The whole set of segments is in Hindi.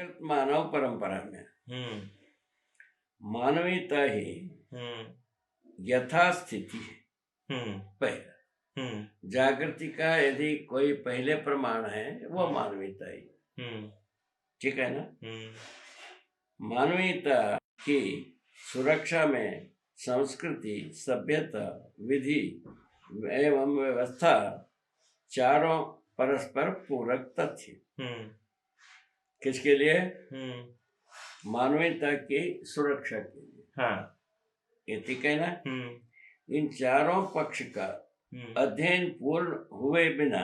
प्राकृत मानव परंपरा में मानवीयता ही यथास्थिति है। पहला जागृति का यदि कोई पहले प्रमाण है वो मानवीयता ही, ठीक है ना। मानवीयता की सुरक्षा में संस्कृति, सभ्यता, विधि एवं व्यवस्था चारों परस्पर पूरक तथ्य। किसके लिए? मानवीयता की सुरक्षा के लिए। हाँ, ये ठीक है ना। इन चारों पक्ष का अध्ययन पूर्ण हुए बिना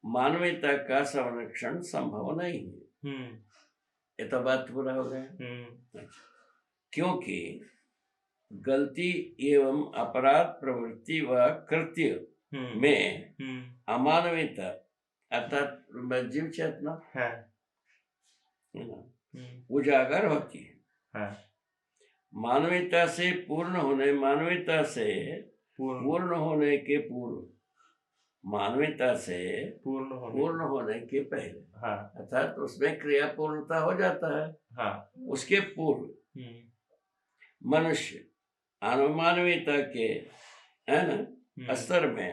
मानवीयता का संरक्षण संभव नहीं है। ये तो बात पूरा हो गया। क्योंकि गलती एवं अपराध प्रवृत्ति व कृत्य में अमानवीयता अर्थात जीव चेतना उजागर होती है। मानवीयता से पूर्ण होने, मानवीयता से पूर्ण होने के पूर्व, मानवीयता से पूर्ण होने के पहले, अर्थात उसमें क्रिया पूर्णता हो जाता है। उसके पूर्व मनुष्य मानवीयता के है ना स्तर में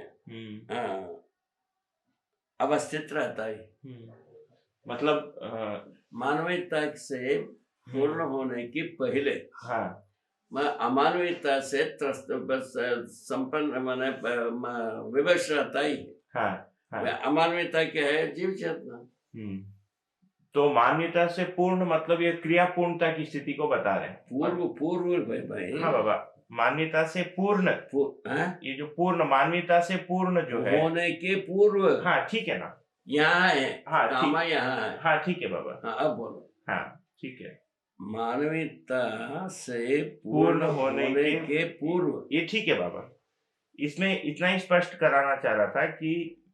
अवस्थित रहता है। मतलब मानवीयता से पूर्ण होने के पहले अमानवीयता से संपन्न माने विवश रहता ही है। अमानवीयता क्या है? जीव चेतना। तो मान्यता से पूर्ण मतलब ये क्रिया पूर्णता की स्थिति को बता रहे हैं। पूर्व भाई। हाँ बाबा, मान्यता से पूर्ण ये जो पूर्ण मान्यता से पूर्ण जो है होने के पूर्व। हाँ ठीक है ना, यहाँ है। हाँ ठीक, यहाँ है। हाँ ठीक है बाबा। हाँ अब बोलो। हाँ ठीक है। मानवीयता से पूर्ण होने के पूर्व, ये ठीक है बाबा। इसमें इतना ही स्पष्ट कराना चाह रहा था कि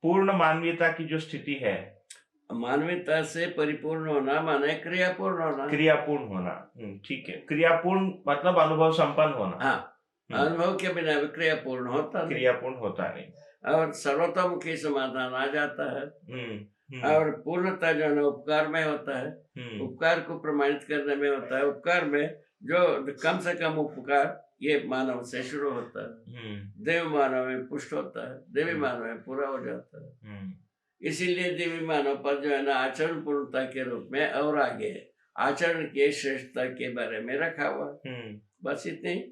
पूर्ण मानवीयता की जो स्थिति है, मानवीयता से परिपूर्ण होना माने क्रियापूर्ण होना। क्रियापूर्ण होना, ठीक है। क्रियापूर्ण मतलब अनुभव संपन्न होना। हाँ, अनुभव के बिना भी क्रियापूर्ण होता नहीं। क्रियापूर्ण होता नहीं और सर्वतोमुखी समाधान आ जाता है। और पूर्णता जो है उपकार में होता है। उपकार को प्रमाणित करने में होता है। उपकार में जो कम से कम उपकार ये मानव से शुरू होता है, देव मानव में पुष्ट होता है, देवी मानव में पूरा हो जाता है। इसीलिए देवी मानव पर जो है ना आचरण पूर्णता के रूप में और आगे आचरण के श्रेष्ठता के बारे में रखा हुआ। बस इतने ही।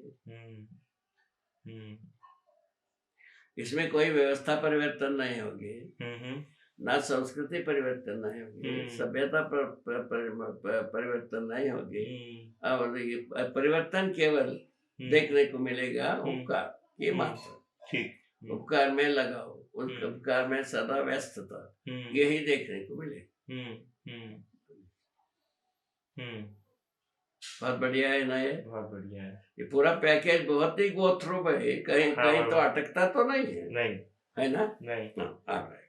इसमें कोई व्यवस्था परिवर्तन नहीं होगी, ना संस्कृति परिवर्तन नहीं होगी, सभ्यता परिवर्तन नहीं होगी। और ये परिवर्तन केवल देखने को मिलेगा उपकार ये मात्र। ठीक, उपकार में लगाओ, उस उपकार में सदा व्यस्तता, यही देखने को मिलेगा। बहुत बढ़िया है ना ये? बहुत बढ़िया है। ये पूरा पैकेज बहुत ही गो थ्रू है, कहीं कहीं तो अटकता तो नहीं है। नहीं है ना? नहीं। आ रहा है।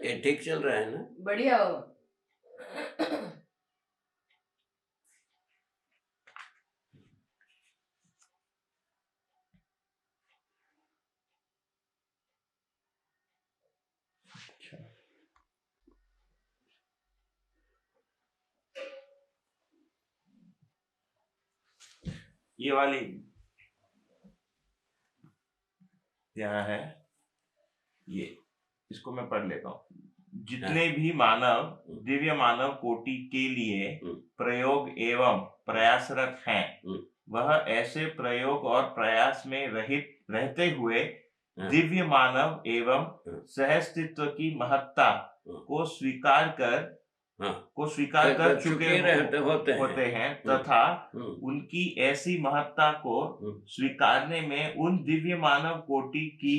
ये ठीक चल रहा है ना? बढ़िया हो। ये वाली यहाँ है, ये इसको मैं पढ़ लेता हूँ। जितने भी मानव दिव्य मानव कोटि के लिए प्रयोग एवं प्रयासरत हैं, वह ऐसे प्रयोग और प्रयास में रहित रहते हुए दिव्य मानव एवं सहस्तित्व की महत्ता को स्वीकार कर चुके होते हैं तथा उनकी ऐसी महत्ता को स्वीकारने में उन दिव्य मानव कोटि की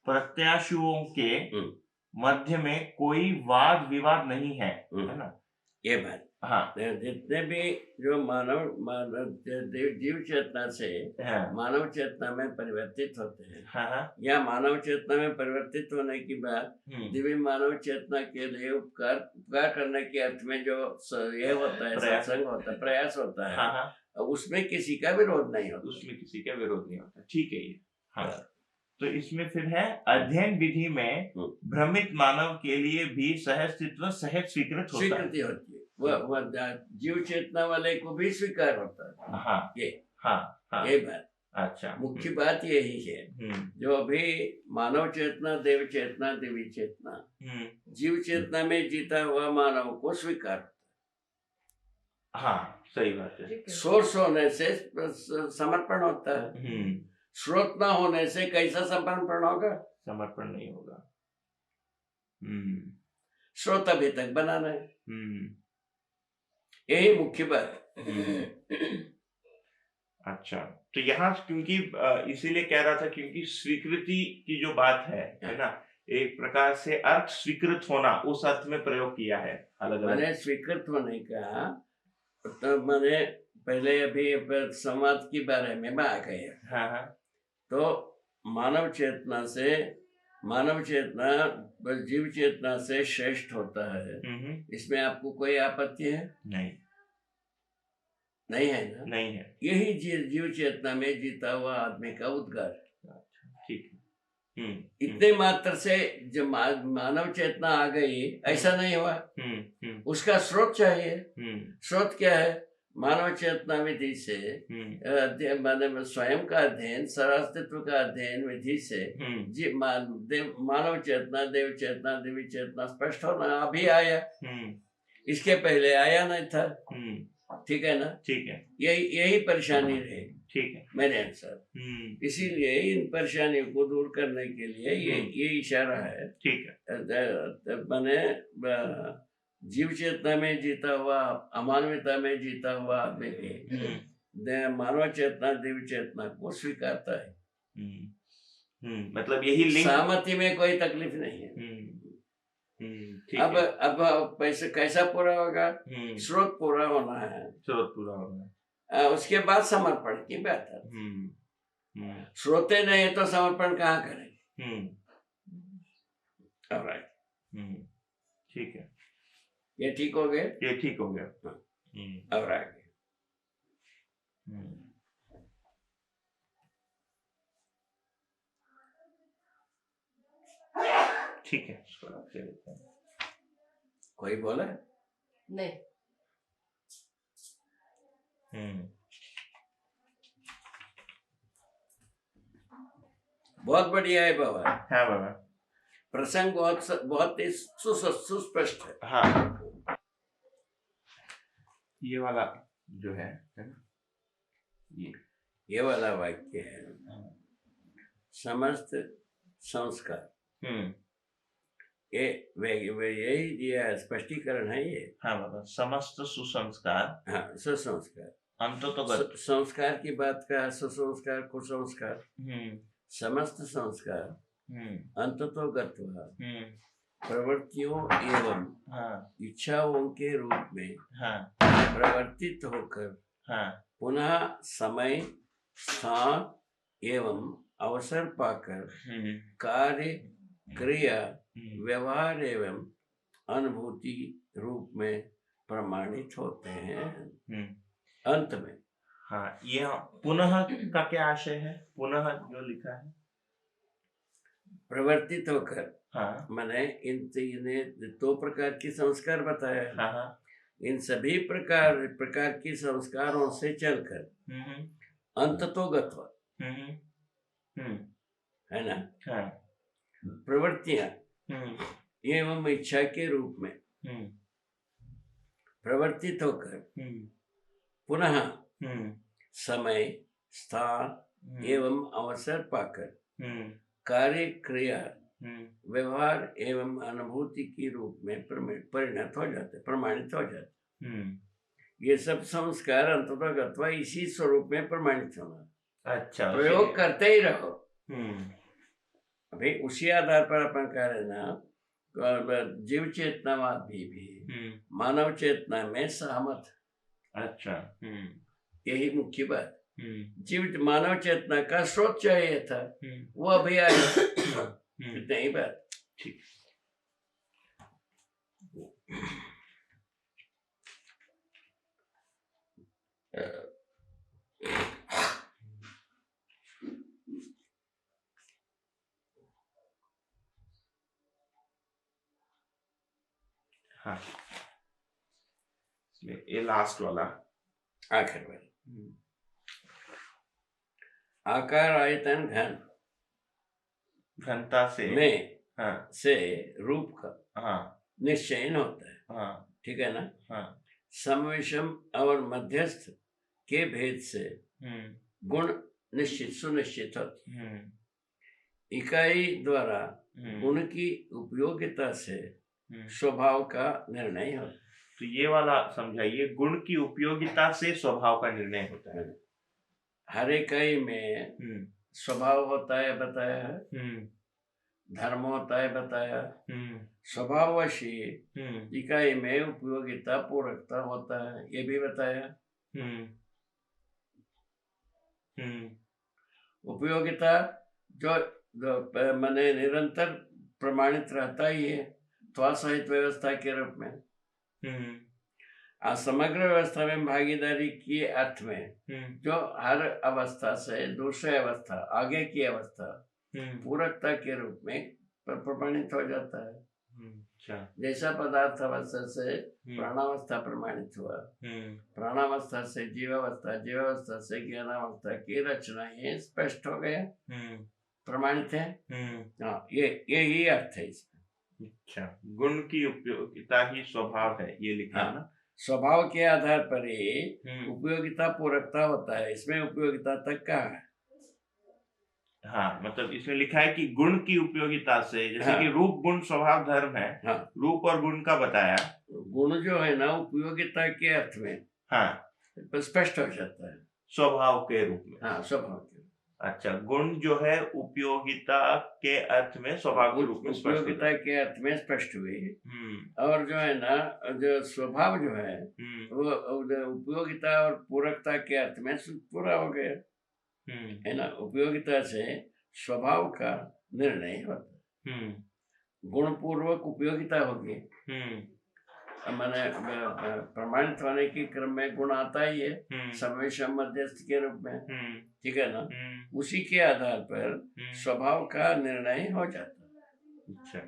प्रत्याशियों के मध्य में कोई वाद विवाद नहीं है ना? ये बात। हाँ, जितने भी जो जीव चेतना से मानव चेतना में परिवर्तित होते हैं, या मानव चेतना में परिवर्तित होने की बात दिव्य मानव चेतना के लिए उपकार करने के अर्थ में जो ये होता है, सत्संग होता है, प्रयास होता है, उसमें किसी का विरोध नहीं होता। उसमें किसी का विरोध नहीं होता। ठीक है ये। हाँ, तो इसमें फिर है अध्ययन विधि में भ्रमित मानव के लिए भी सहस्तित्व सहज स्वीकृत होता है। स्वीकृति होती है, वह जीव चेतना वाले को भी स्वीकार होता है। हाँ, ये हाँ, ये बात। अच्छा, मुख्य बात यही है, जो अभी मानव चेतना, देव चेतना, दिव्य चेतना, जीव चेतना में जीता हुआ मानव को स्वीकार होता है। हाँ, सही बात है। सोर्स होने से समर्पण होता है, स्रोत न होने से कैसा समर्पण होगा? समर्पण नहीं होगा। स्रोत अभी तक बनाना है, यही मुख्य बात। अच्छा, तो यहाँ क्योंकि इसीलिए कह रहा था, क्योंकि स्वीकृति की जो बात है ना, एक प्रकार से अर्थ स्वीकृत होना, उस अर्थ में प्रयोग किया है अलग अलग। मैंने स्वीकृत होने का तो मैंने पहले अभी संवाद के बारे में आ गए। हाँ, तो मानव चेतना जीव चेतना से श्रेष्ठ होता है, इसमें आपको कोई आपत्ति है? नहीं है ना? नहीं है। यही जीव चेतना में जीता हुआ आदमी का उद्गार। ठीक है। इतने मात्र से जब मानव चेतना आ गई, ऐसा नहीं हुआ। उसका स्रोत चाहिए। स्रोत क्या है? मानव चेतना विधि से स्वयं का अध्ययन, सर्वास्तित्व का अध्ययन विधि से मानव चेतना, देव चेतना, दिव्य चेतना स्पष्ट होना अभी आया, इसके पहले आया नहीं था। ठीक है ना? ठीक है। यही परेशानी रही। ठीक है, मेरे अनुसार। इसीलिए इन परेशानियों को दूर करने के लिए ये इशारा है। ठीक है। मैंने जीव चेतना में जीता हुआ, अमानवता में जीता हुआ आदमी मानव चेतना, दिव्य चेतना को स्वीकारता है। मतलब यही लिंक, सहमति में कोई तकलीफ नहीं है। अब पैसे कैसा पूरा होगा? स्रोत पूरा होना है। स्रोत पूरा होना है, उसके बाद समर्पण की बात है। श्रोते नहीं तो समर्पण कहाँ करें? ऑलराइट, ठीक है। ये ठीक हो गया? ये ठीक हो गया। अब आगे ठीक है। कोई बोला? नहीं। बहुत बढ़िया है बाबा। हाँ बाबा, प्रसंग बहुत ही सुस्पष्ट है। हाँ, ये वाला जो है ये वाला वाक्य है, समस्त संस्कार। ये स्पष्टीकरण है ये। हाँ बाबा, समस्त सुसंस्कार। हाँ, सुसंस्कार। अंततोगत संस्कार की बात का, सुसंस्कार, कुसंस्कार, समस्त संस्कार, अंततोगत प्रवृत्तियों एवं इच्छाओं के रूप में प्रवर्तित होकर पुनः समय, स्थान एवं अवसर पाकर कार्य, क्रिया, व्यवहार एवं अनुभूति रूप में प्रमाणित होते हैं। अंत में हाँ, ये पुनः का क्या आशय है? पुनः जो लिखा है, प्रवर्तित होकर। हाँ, मैंने इन दो प्रकार के संस्कार बताया है। हाँ, इन सभी प्रकार के संस्कारों से चलकर अंततोगत्व है ना? हाँ, प्रवृत्तियां एवं इच्छा के रूप में प्रवर्तित होकर पुनः समय, स्थान एवं अवसर पाकर कार्य, क्रिया, व्यवहार एवं अनुभूति के रूप में परिणत हो जाते, प्रमाणित हो जाते। ये सब संस्कार अंततः इसी स्वरूप में प्रमाणित होना। अच्छा, प्रयोग करते ही रहो। अभी उसी आधार पर अपन कह रहे ना, जीव चेतनावाद भी मानव चेतना में सहमत है। अच्छा। यही मुख्य बात। जीव मानव चेतना का स्रोत चाहिए था, वो अभी आया। इतना ही बात। ठीक। हाँ, ये लास्ट वाला आखिर वाला। आकार आयतन घन घनता से में हाँ से रूप का हाँ निश्चयन होता है। हाँ ठीक है ना। हाँ समविषम और मध्यस्थ के भेद से गुण निश्चित सुनिश्चित होती। इकाई द्वारा गुण की उपयोगिता से स्वभाव का निर्णय होता है। तो ये वाला समझाइए, गुण की उपयोगिता से स्वभाव का निर्णय होता है। हर इकाई में स्वभाव होता है बताया है, धर्म होता है बताया, स्वभाववशी इकाई में उपयोगिता पूरकता होता है ये भी बताया। उपयोगिता जो माने निरंतर प्रमाणित रहता ही है त्वसहित व्यवस्था के रूप में। समग्र व्यवस्था में भागीदारी के अर्थ में जो हर अवस्था से दूसरे अवस्था आगे की अवस्था पूरकता के रूप में प्रमाणित हो जाता है। जैसा पदार्थ अवस्था से प्राणावस्था प्रमाणित हुआ, प्राणावस्था से जीवावस्था, जीवावस्था से ज्ञानावस्था की रचना ये स्पष्ट हो गया, प्रमाणित है। हाँ, ये अर्थ है इसमें। अच्छा, गुण की उपयोगिता ही स्वभाव है ये लिखा है ना। स्वभाव के आधार पर ही उपयोगिता पूरकता होता है, इसमें उपयोगिता तक का है। हाँ, मतलब इसमें लिखा है कि गुण की उपयोगिता से, जैसे कि रूप गुण स्वभाव धर्म है। रूप और गुण का बताया, गुण जो है ना उपयोगिता के अर्थ में स्पष्ट हो जाता है स्वभाव के रूप में। हाँ, स्वभाव के। अच्छा, गुण जो है उपयोगिता के अर्थ में स्वभाव के रूप में उपयोगिता के अर्थ में स्पष्ट हुई, और जो है ना जो स्वभाव जो है वो उपयोगिता और पूरकता के अर्थ में पूरा हो गया है ना। उपयोगिता से स्वभाव का निर्णय होता है। गुण पूर्वक उपयोगिता होगी, मैंने प्रमाणित होने के क्रम में गुण आता ही है समवेशम मध्यस्थ के रूप में। ठीक है ना। उसी के आधार पर स्वभाव का निर्णय हो जाता है। अच्छा,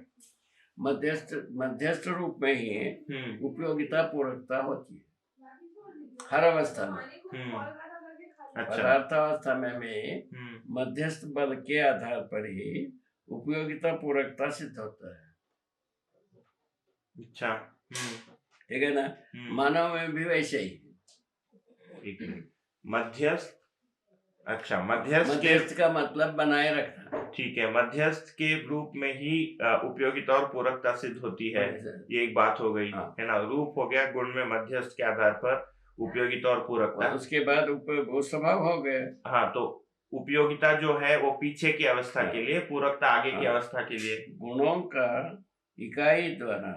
मध्यस्थ रूप में ही उपयोगिता पूरकता होती है हर अवस्था में। पदार्थावस्था में भी मध्यस्थ बल के आधार पर ही उपयोगिता पूरकता सिद्ध होता है। अच्छा, ठीक है ना। मानव में भी वैसे ही मध्यस्थ। अच्छा, मध्यस्थ का मतलब बनाए रखना। ठीक है, मध्यस्थ के रूप में ही उपयोगिता और पूरकता सिद्ध होती है, ये एक बात हो गई है ना। रूप हो गया, गुण में मध्यस्थ के आधार पर उपयोगिता और पूरकता, और उसके बाद वो स्वभाव हो गए। हाँ, तो उपयोगिता जो है वो पीछे की अवस्था के लिए, पूरकता आगे की अवस्था के लिए। गुणों का इकाई द्वारा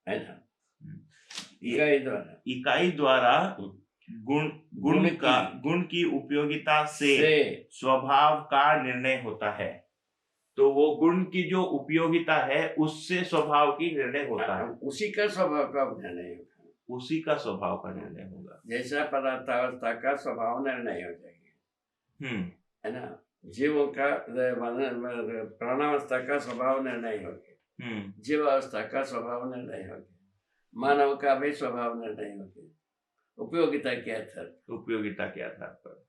है ना, इकाई द्वारा गुण की उपयोगिता से स्वभाव का निर्णय होता है। तो वो गुण की जो उपयोगिता है उससे स्वभाव की निर्णय होता है, उसी का स्वभाव का निर्णय होगा, उसी का स्वभाव का निर्णय होगा। जैसा पदार्थावस्था का स्वभाव निर्णय हो जाएगा है ना। जीवों का प्राणावस्था का स्वभाव निर्णय हो गया, जीवावस्था का स्वभाव निर्णय हो गया, मानव का भी स्वभाव निर्णय हो गया उपयोगिता के आधार पर।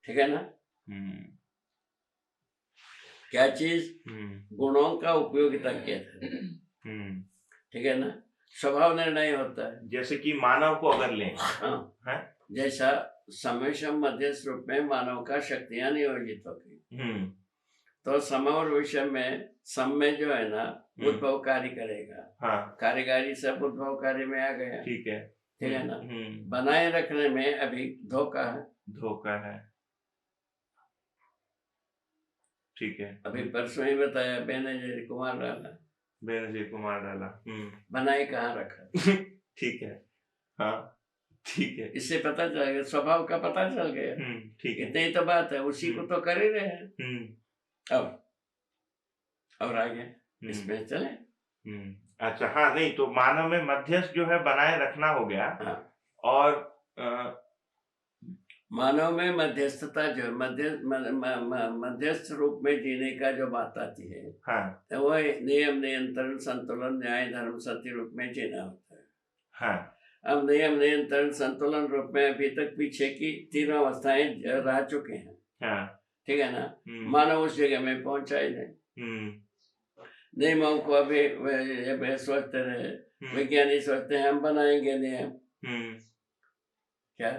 ठीक है ना। क्या चीज? गुणों का उपयोगिता के आधार। ठीक है ना। स्वभाव निर्णय होता है। जैसे कि मानव को अगर लें, जैसा समवेशम मध्यस्थ रूप में मानव का शक्तियां नियोजित हो गई, तो सम और विषम में सम में जो है ना उद्भव कार्य करेगा। कार्यकारी सब उद्भव कार्य में आ गया। ठीक है ना। बनाए रखने में अभी धोखा है। ठीक है। अभी परसों ही बताया, बेनजीर कुमार डाला, बेनजीर कुमार डाला। बनाए कहाँ रखा। ठीक है, हाँ ठीक है, इससे पता चल गया, स्वभाव का पता चल गया। ठीक है, इतनी तो बात है, उसी को तो कर ही रहे हैं। अब और आगे इसमें चले। अच्छा, हाँ, नहीं तो मानव में मध्यस्थ जो है बनाए रखना हो गया। हाँ। और मानव में मध्यस्थता जो है, मध्यस्थ रूप में जीने का जो बात आती है, हाँ, तो वो नियम, नियंत्रण, संतुलन, न्याय, धर्म, सत्य रूप में जीना होता है। हाँ, अब नियम, नियंत्रण, संतुलन रूप में अभी तक पीछे की तीनों अवस्थाएं रह चुके हैं। हाँ, ठीक है ना। मानव उस जगह में पहुंचा ही नहीं। नियमों को अभी सोचते रहे, विज्ञानी सोचते हैं हम बनाएंगे नियम। क्या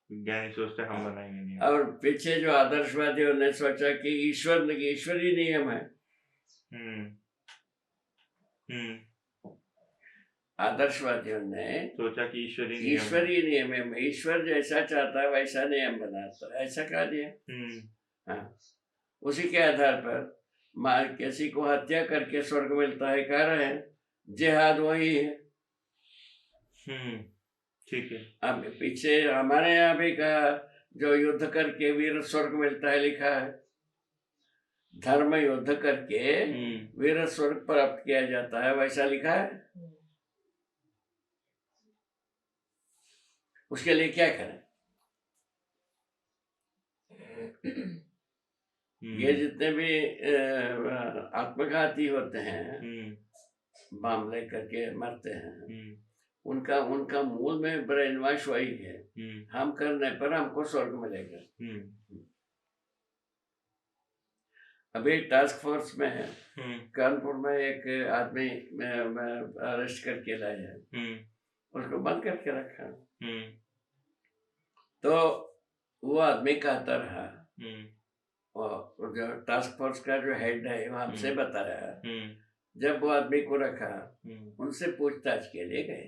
विज्ञानी सोचते हैं हम बनाएंगे नियम। और पीछे जो आदर्शवादियों ने सोचा कि ईश्वरीय नियम है। आदर्शवादियों ने सोचा कि ईश्वरीय नियम है, ईश्वर जैसा चाहता है वैसा नियम बनाता है, ऐसा कहा दिया। हाँ, उसी के आधार पर मार किसी को हत्या करके स्वर्ग मिलता है, कह रहे हैं जिहाद वही है। ठीक है। अब पीछे हमारे यहाँ भी कहा जो युद्ध करके वीर स्वर्ग मिलता है, लिखा है धर्म युद्ध करके वीर स्वर्ग प्राप्त किया जाता है, वैसा लिखा है। उसके लिए क्या करें। ये जितने भी आत्मघाती होते हैं, बम लेकर के मरते हैं, उनका मूल में ब्रेन वॉश वही है, हम करने पर हमको स्वर्ग मिलेगा। अभी टास्क फोर्स में कानपुर में एक आदमी अरेस्ट करके लाए हैं, उसको बंद करके रखा। तो वो आदमी कहता रहा, और जो टास्क फोर्स का जो हेड है वो हमसे बता रहा है, जब वो आदमी को रखा उनसे पूछताछ के लिए गए।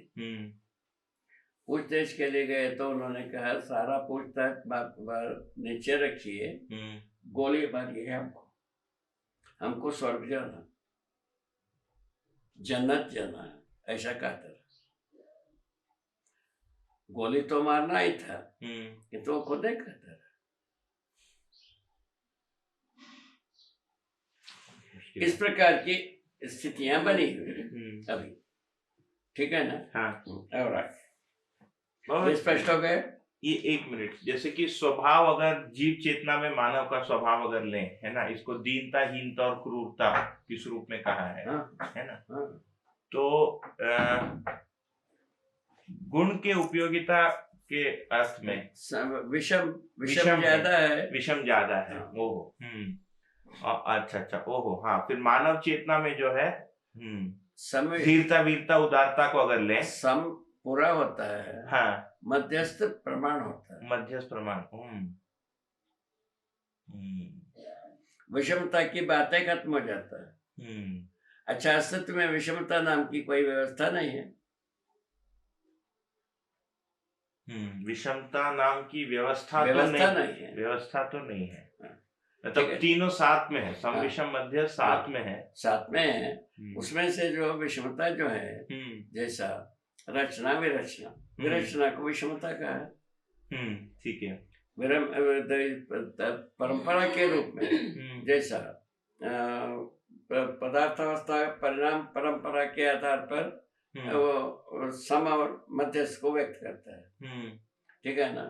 पूछताछ के लिए गए तो उन्होंने कहा सारा पूछताछ नीचे रखिए, गोली मारी है हमको स्वर्ग जाना, जन्नत जाना, ऐसा कहता रहा। गोली तो मारना ही था, कि तो खुद ही कहता रहा। इस प्रकार की स्थितियां बनी हुई अभी। ठीक है ना। हाँ। और स्पष्ट हो गए। ये 1 मिनट, जैसे कि स्वभाव अगर जीव चेतना में मानव का स्वभाव अगर लें, है ना, इसको दीनता, हीनता और क्रूरता किस रूप में कहा है, है ना। तो गुण के उपयोगिता के अर्थ में विषम ज्यादा है, विषम ज्यादा है। ओहो, अच्छा, ओहो, हाँ। फिर मानव चेतना में जो है धीरता, वीरता, उदारता को अगर लें, सम पूरा होता है। हाँ, मध्यस्थ प्रमाण होता है। मध्यस्थ प्रमाण। विषमता की बातें खत्म हो जाता है। अच्छा, अस्तित्व में विषमता नाम की कोई व्यवस्था नहीं है। विषमता नाम की व्यवस्था तो नहीं है। मतलब तीनों साथ में है, समविषम मध्य साथ में है। उसमें से जो विषमता जो है, जैसा रचना विरचना को विषमता का है। ठीक है। परंपरा के रूप में जैसा पदार्थावस्था परिणाम परंपरा के आधार पर वो सम और मध्यस्थ को व्यक्त करता है। ठीक है ना।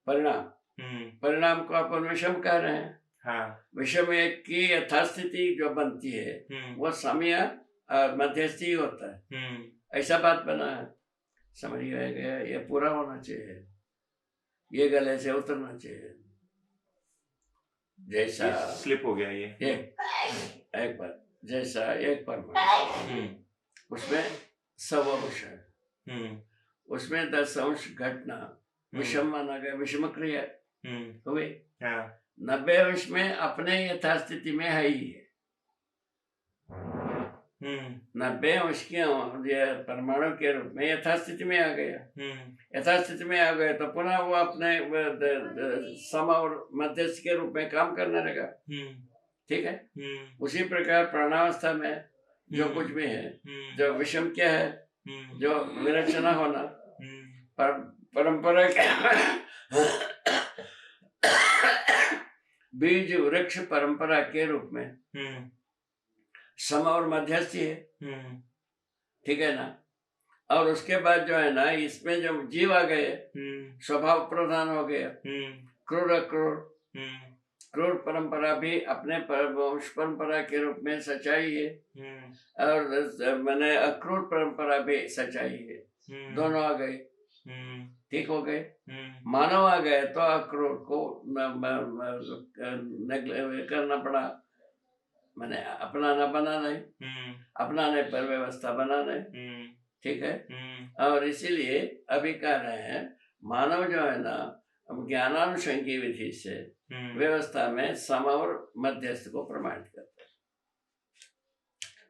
परिणाम को अपन विषम कह रहे हैं। हाँ। विषम एक की यथास्थिति जो बनती है वो समय और मध्यस्थी होता है। ऐसा बात बना है, समझ गया। ये पूरा होना चाहिए, ये गले से उतरना चाहिए। जैसा स्लिप हो गया ये एक बार, जैसा एक परमाणु उसमें 100 अंश है, उसमें 10 अंश घटना विषम माना गया, विषम क्रिया हुई। 90 अंश में अपने यथास्थिति में है ही है। 90 अंश के परमाणु के रूप में यथास्थिति में आ गया। तो पुनः वो अपने सम और मध्यस्थ के रूप में काम करने लगा। ठीक है। उसी प्रकार प्राणावस्था में जो कुछ भी है, जो विषम क्या है, जो विलक्षण होना, परंपरा बीज वृक्ष परंपरा के रूप में सम और मध्यस्थी है, ठीक है ना। और उसके बाद जो है ना, इसमें जो जीव आ गए, स्वभाव प्रधान हो गया, क्रूर अक्रूर, क्रूर परंपरा भी अपने वंश परंपरा के रूप में सच्चाई है, और मैंने अक्रूर परंपरा भी सच्चाई है, दोनों आ गए, ठीक हो गए। मानव आ गए तो अक्रूर को करना पड़ा, मैंने अपनाना बनाना है, अपनाने पर व्यवस्था बनाना है, ठीक है। और इसीलिए अभी कह रहे हैं मानव जो है ना, ज्ञानानुषंगी विधि से व्यवस्था में सम और मध्यस्थ को प्रमाणित करता है,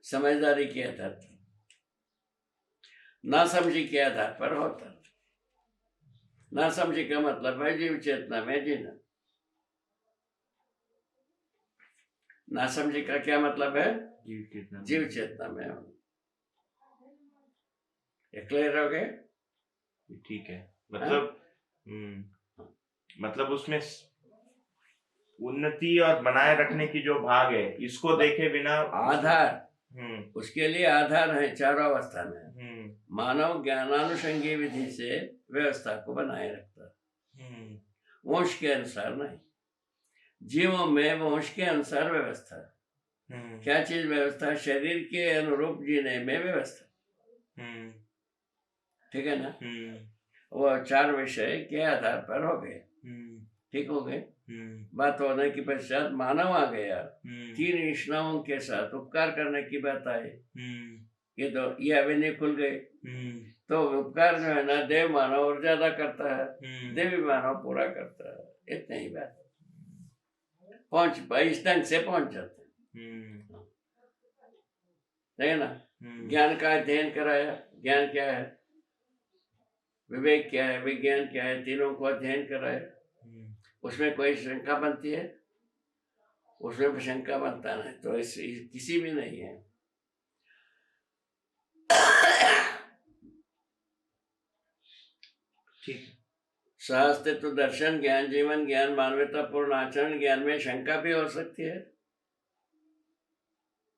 समझदारी के आधार पर, ना समझी के आधार पर होता है। ना समझी का मतलब है जीव चेतना में जीना। ना समझी का क्या मतलब है? जीव चेतना में होना। ये क्लियर हो गए? ठीक है। मतलब मतलब उसमें उन्नति और बनाए रखने की जो भाग है, इसको देखे बिना आधार, उसके लिए आधार है चारों अवस्था में। मानव ज्ञानानुषंगी विधि से व्यवस्था को बनाए रखता है, वंश के अनुसार नहीं। जीवों में वंश के अनुसार व्यवस्था, क्या चीज व्यवस्था? शरीर के अनुरूप जीने में व्यवस्था, ठीक है ना। वो चार विषय के आधार पर हो गए, ठीक हो गए। बात होने के पश्चात मानव आ गया, 3 विष्णाओं के साथ उपकार करने की बात आई, ये तो ये अभिनय खुल गए। तो उपकार जो है ना, देव मानव और ज्यादा करता है, देवी मानव पूरा करता है, इतनी ही बात पहुंच इस ढंग से पहुंच जाते है ना। ज्ञान का अध्ययन कराया, ज्ञान क्या है, विवेक क्या है, विज्ञान क्या है, तीनों को अध्ययन कराया। उसमें कोई शंका बनती है? उसमें शंका बनता नहीं, तो किसी में नहीं है। ठीक। सहअस्तित्व दर्शन ज्ञान, जीवन ज्ञान, मानवता पूर्ण आचरण ज्ञान में शंका भी हो सकती है?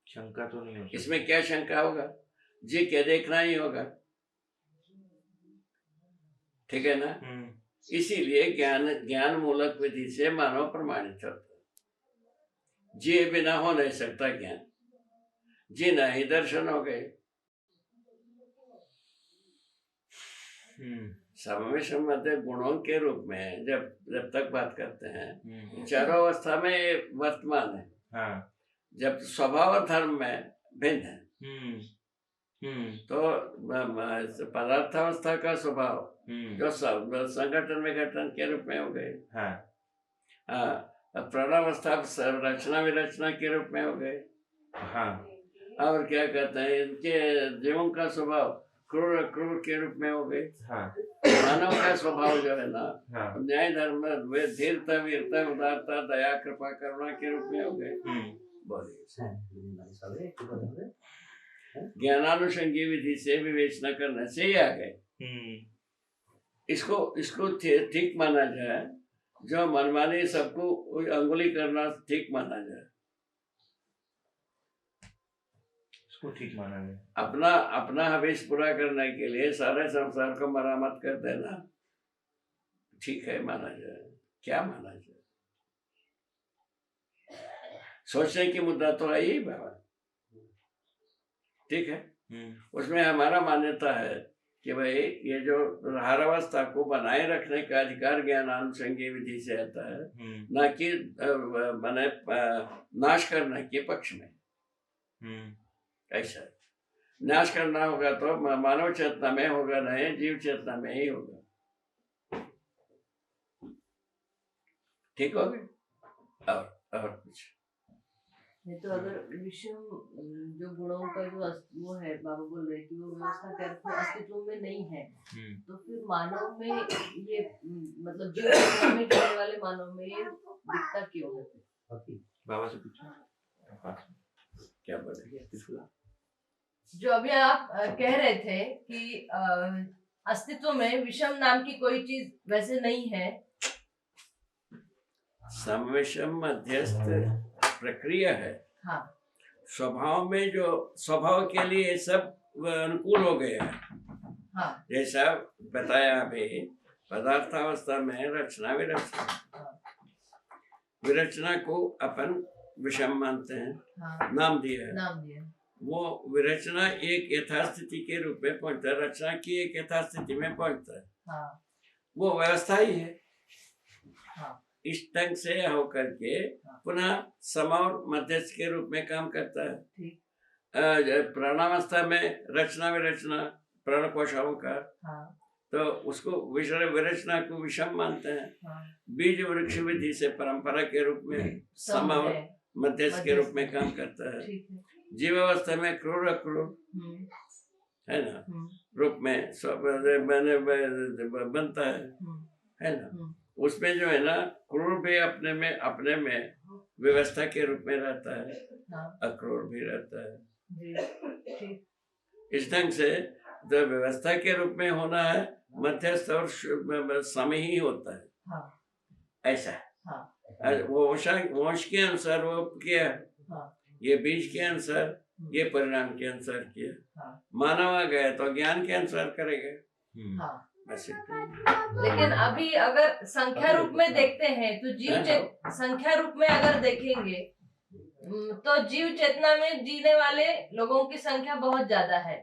शंका तो नहीं हो सकती। इसमें क्या शंका होगा? जी क्या देखना ही होगा, ठीक है ना। इसीलिए ज्ञान मूलक विधि से मानव प्रमाणित होता है। जी बिना हो नहीं सकता ज्ञान, जी नहीं दर्शन हो गए। समवेश गुणों के रूप में जब तक बात करते हैं, चारों अवस्था में ये वर्तमान है। हाँ। जब स्वभाव धर्म में भिन्न है, तो पदार्थावस्था का स्वभाव जो संगठन विघटन के रूप में हो गए, प्राणावस्था रचना विरचना के रूप में हो गए। हाँ। और क्या कहते हैं, इनके जीवों का स्वभाव क्रूर अक्रूर के रूप में हो गए। हाँ। मानव का स्वभाव जो है ना, न्याय धर्म धीरता वीरता उदारता दया कृपा करुणा के रूप में हो गए। बोलिए, ज्ञानानुषंगी विधि से विवेचना करने से ही आ गए। इसको ठीक माना जाए, जो मनमानी सबको अंगुली करना ठीक माना जाए, इसको ठीक माना जाए। अपना हवेश पूरा करने के लिए सारे संसार को मरामत कर देना ठीक है माना जाए? क्या माना जाए? सोचने की मुद्दा तो है ही बाबा, ठीक है। उसमें हमारा मान्यता है कि भाई ये जो हारावस्था को बनाए रखने का अधिकार ज्ञानानुषंगी विधि से आता है, न कि मैंने नाश करने के पक्ष में। ऐसा नाश करना होगा तो मानव चेतना में होगा, नहीं जीव चेतना में ही होगा, ठीक हो गए। और कुछ नहीं तो अगर विषम जो गुणों का जो वो है, बाबा बोल रहे कि वो व्यवस्था के अर्थ में अस्तित्व में नहीं है, तो फिर मानव में ये मतलब जीव में रहने वाले मानव में ये दिखता क्यों है? बाबा से पूछो। क्या बोलेंगे? जो अभी आप कह रहे थे कि अस्तित्व में विषम नाम की कोई चीज वैसे नहीं है। समविषम मध्यस्थ प्रक्रिया है। हाँ। स्वभाव में जो स्वभाव के लिए सब अनुकूल हो गया है। हाँ। जैसा बताया अभी, पदार्थावस्था में रचना विरचना, विरचना को अपन विषम मानते हैं। हाँ। नाम दिया है। नाम दिया। वो विरचना एक यथास्थिति के रूप में पहुंचता है, रचना की एक यथास्थिति में पहुंचता है। हाँ। वो व्यवस्था ही है। हाँ। इस ढंग से होकर के पुनः सम और मध्यस्थ के रूप में काम करता है। ठीक। प्राणावस्था में रचना विरचना प्राण कोशाओं का, तो उसको विरचना को विषम मानते हैं। बीज वृक्ष विधि से परंपरा के रूप में सम और मध्यस्थ के रूप में काम करता है। जीवावस्था में क्रूर अक्रूर है ना रूप में बनता है ना। उसमें जो है ना क्रूर भी अपने में व्यवस्था के रूप में रहता है, अक्रूर भी रहता है। इस ढंग से जो व्यवस्था के रूप में होना है, मध्यस्थ और सम ही होता है। ऐसा वो वंश के अनुसार वो किया, ये बीज के अनुसार, ये परिणाम के अनुसार किया। मानव आ गया तो ज्ञान के अनुसार करेगा। लेकिन अभी अगर संख्या रूप में देखते हैं तो संख्या रूप में अगर देखेंगे तो जीव चेतना में जीने वाले लोगों की संख्या बहुत ज्यादा है।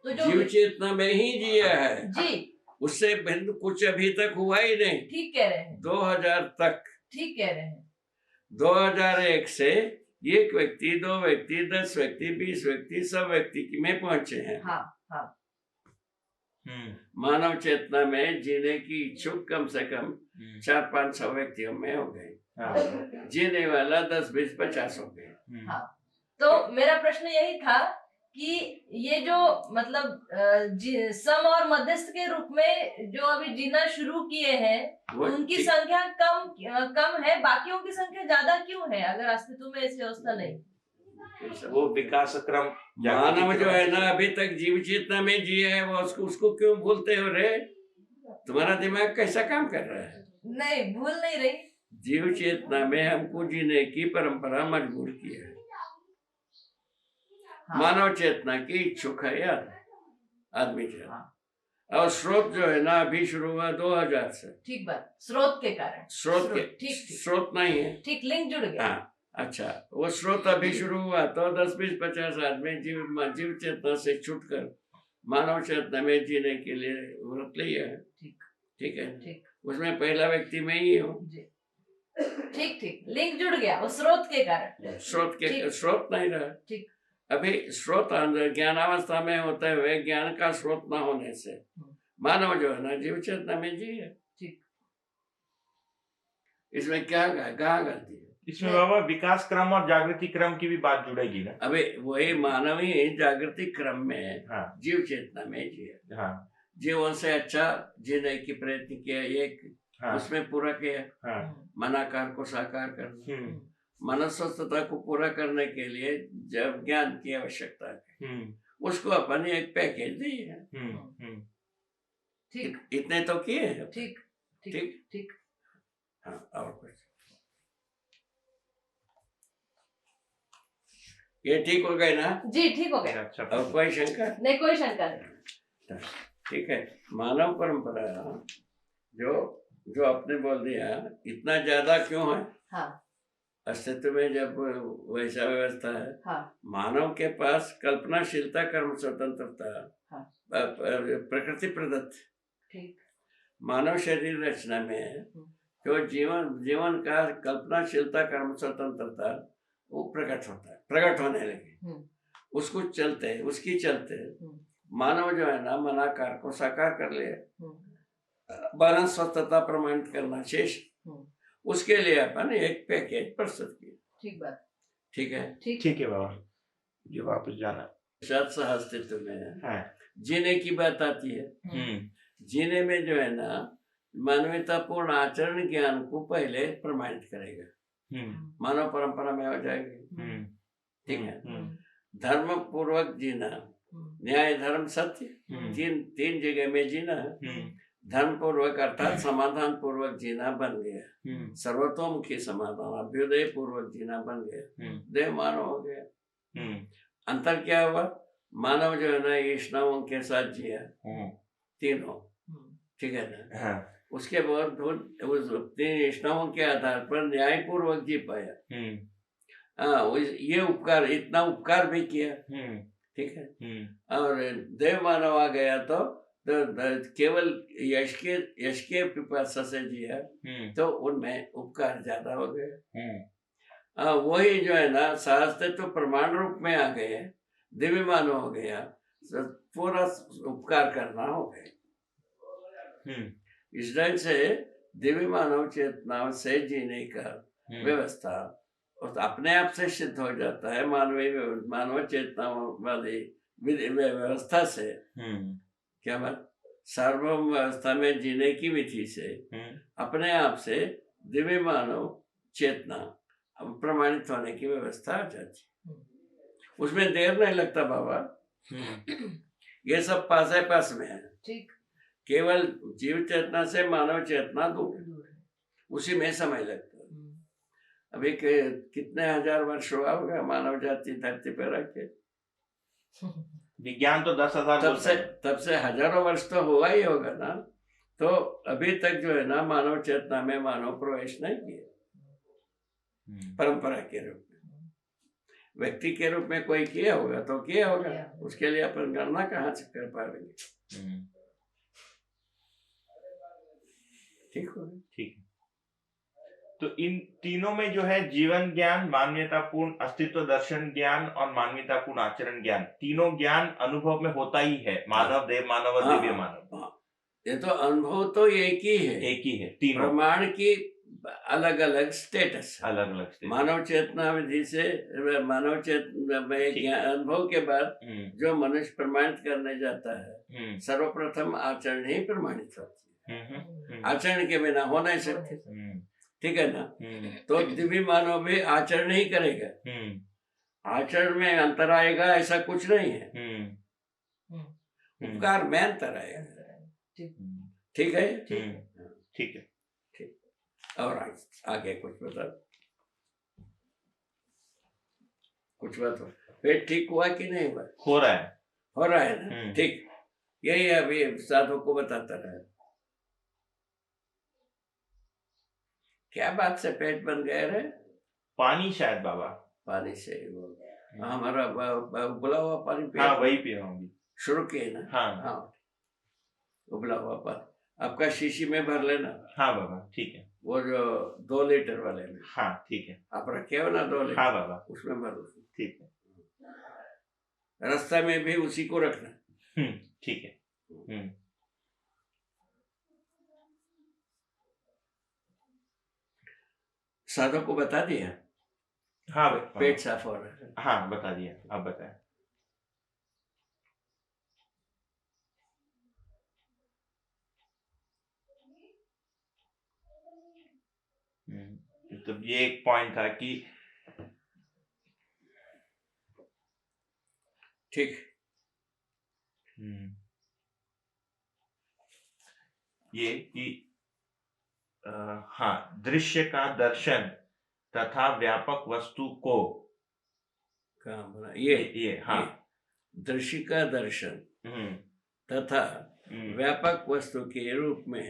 तो जो जीव चेतना में ही जिया है जी, उससे भिन्न कुछ अभी तक हुआ ही नहीं। ठीक कह रहे हैं। 2000 तक, ठीक कह रहे हैं। 2001 से 1 व्यक्ति, 2 व्यक्ति, 10 व्यक्ति, 20 व्यक्ति, सब व्यक्ति में पहुंचे हैं। हाँ, हाँ। मानव चेतना में जीने की इच्छुक कम से कम 400-500 व्यक्तियों में हो गए। जीने वाला 10-20-50 हो गए। तो मेरा प्रश्न यही था कि ये जो मतलब सम और मध्यस्थ के रूप में जो अभी जीना शुरू किए हैं उनकी संख्या कम है, बाकियों की संख्या ज्यादा क्यों है अगर अस्तित्व में ऐसी अवस्था नहीं? वो विकास क्रम, मानव जो है ना अभी तक जीव चेतना में जिए है, वो उसको क्यों भूलते हो रे? तुम्हारा दिमाग कैसा काम कर रहा है? नहीं, भूल नहीं रही। जीव चेतना में हमको जीने की परंपरा मजबूर की है। मानव चेतना की इच्छुक है यार आदमी जो और स्रोत जो है ना अभी शुरू हुआ 2000 से। ठीक बात, स्रोत के कारण। स्रोत नहीं है। ठीक, लिंक जुड़ गया। अच्छा, वो स्रोत अभी शुरू हुआ तो 10-20-50 आदमी जीव चेतना से छूटकर मानव चेतना में जीने के लिए व्रत लिया है। ठीक है। उसमें पहला व्यक्ति मैं ही हूँ। ठीक, लिंक जुड़ गया वो स्रोत के कारण। स्रोत नहीं रहा। ठीक। अभी स्रोत ज्ञानावस्था में होते हुए ज्ञान का स्रोत न होने से मानव जो है ना जीव चेतना में जी है। ठीक। इसमें क्या गलती है? इसमें बाबा विकास क्रम और जागृति क्रम की भी बात जुड़ेगी ना। अबे वही मानव ही जागृति क्रम में जीव चेतना में जिया। जीवन से अच्छा जीने की प्रयत्न किया, एक उसमें पूरा किया। मनाकार को साकार करना, मनस्वस्थता को पूरा करने के लिए जब ज्ञान की आवश्यकता है उसको अपन एक पैकेज दिए है। ठीक, इतने तो किए हैं। ठीक। हाँ, और कुछ ये ठीक हो गए ना? जी, ठीक हो गया। अच्छा, और कोई शंका नहीं? कोई शंका नहीं। ठीक है। मानव परंपरा जो आपने बोल दिया इतना ज्यादा क्यों है? अस्तित्व में जब वैसा व्यवस्था है, मानव के पास कल्पनाशीलता, कर्म स्वतंत्रता प्रकृति प्रदत्त मानव शरीर रचना में जो जीवन का कल्पनाशीलता, कर्म स्वतंत्रता वो प्रकट होने लगे। उसकी चलते मानव जो है ना मनाकार को साकार कर ले, बालन स्वतंत्रता प्रमाणित करना शेष, उसके लिए अपन एक पैकेज प्रस्तुत किया। ठीक बात। ठीक है बाबा, जो वापस जाना अस्तित्व में जीने की बात आती है। जीने में जो है ना मानवतापूर्ण आचरण ज्ञान को पहले प्रमाणित करेगा। मानव परंपरा में हो जाएगी। ठीक है। धर्म पूर्वक जीना, न्याय धर्म सत्य, तीन जगह में जीना। धर्म पूर्वक अर्थात समाधान पूर्वक जीना बन गया, सर्वतोमुखी समाधान, अभ्युदय पूर्वक जीना बन गया, देव मानव हो गया। अंतर क्या हुआ? मानव जो है ना वैष्णवों के साथ जिया, तीनों, ठीक है ना। उसके बाद उस तीन वैष्णवों के आधार पर न्याय पूर्वक जी पाया। ये उपकार, इतना उपकार भी किया, ठीक है। और देव मानव आ गया तो केवल यश के पिपासा से जिया, तो उनमें उपकार ज्यादा हो गए। वही जो है ना सहस्त्र तो प्रमाण रूप में आ गए, दिव्य मानव हो गया, पूरा उपकार करना हो गया। इस ढंग से दिव्य मानव चेतना से जीने का व्यवस्था और अपने आप से सिद्ध हो जाता है। मानव चेतना वाली व्यवस्था से क्या बात, सार्वभौम व्यवस्था में जीने की विधि से अपने आप से दिव्य मानव चेतना प्रमाणित होने की व्यवस्था आ जाती। उसमें देर नहीं लगता बाबा। ये सब पास में है। ठीक। केवल जीव चेतना से मानव चेतना दूर, उसी में समय लगता है। अभी कितने हजार वर्ष हुआ होगा मानव जाति धरती पर रखे। विज्ञान तो 10,000 तब से हजारों वर्ष तो हुआ ही होगा ना। तो अभी तक जो है ना मानव चेतना में मानव प्रवेश नहीं किया परंपरा के रूप में। व्यक्ति के रूप में कोई किया होगा तो किया होगा, उसके लिए अपन गणना कहाँ से कर पाएंगे। ठीक हो, ठीक। तो इन तीनों में जो है जीवन ज्ञान, मानवीयतापूर्ण अस्तित्व दर्शन ज्ञान और मानवीयतापूर्ण आचरण ज्ञान, तीनों ज्ञान अनुभव में होता ही है। मानव, देव मानव और दिव्य मानव। ये तो अनुभव तो एक ही है, तीनों प्रमाण की अलग अलग स्टेटस, मानव चेतना विधि से मानव चेतना में अनुभव के बाद जो मनुष्य प्रमाणित करने जाता है, सर्वप्रथम आचरण ही प्रमाणित होती है। आचरण के बिना हो नहीं सकते, ठीक है ना। तो दिव्य मानव भी आचरण ही करेगा, आचरण में अंतर आएगा ऐसा कुछ नहीं है, उपकार में अंतर आएगा। ठीक है, ठीक है। और आगे कुछ बता, कुछ बात हो। पेट ठीक हुआ कि नहीं हुआ? हो रहा है ना। ठीक, यही अभी साधु को बताता रहा। क्या बात से पेट बन गया रे? पानी शायद बाबा, पानी से वो हमारा उबला हुआ पानी पिया। हाँ वही पिया हूँ शुरू किए ना। हाँ उबला हुआ पानी आपका शीशी में भर लेना। हाँ बाबा ठीक है। वो जो 2 लीटर वाले में। हाँ ठीक है। आप रखे हो ना 2 लीटर। हाँ बाबा उसमें भर दो। ठीक है। रास्ता में भी उसी को रखना। ठीक है। साधु को बता दिया। हाँ पेट साफ हो रहा है। हाँ बता दिया, आप बताएं। तो ये एक पॉइंट था कि ठीक, ये कि हाँ, दृश्य का दर्शन तथा व्यापक वस्तु को कहाँ बना ये हाँ, दृश्य का दर्शन तथा व्यापक वस्तु के रूप में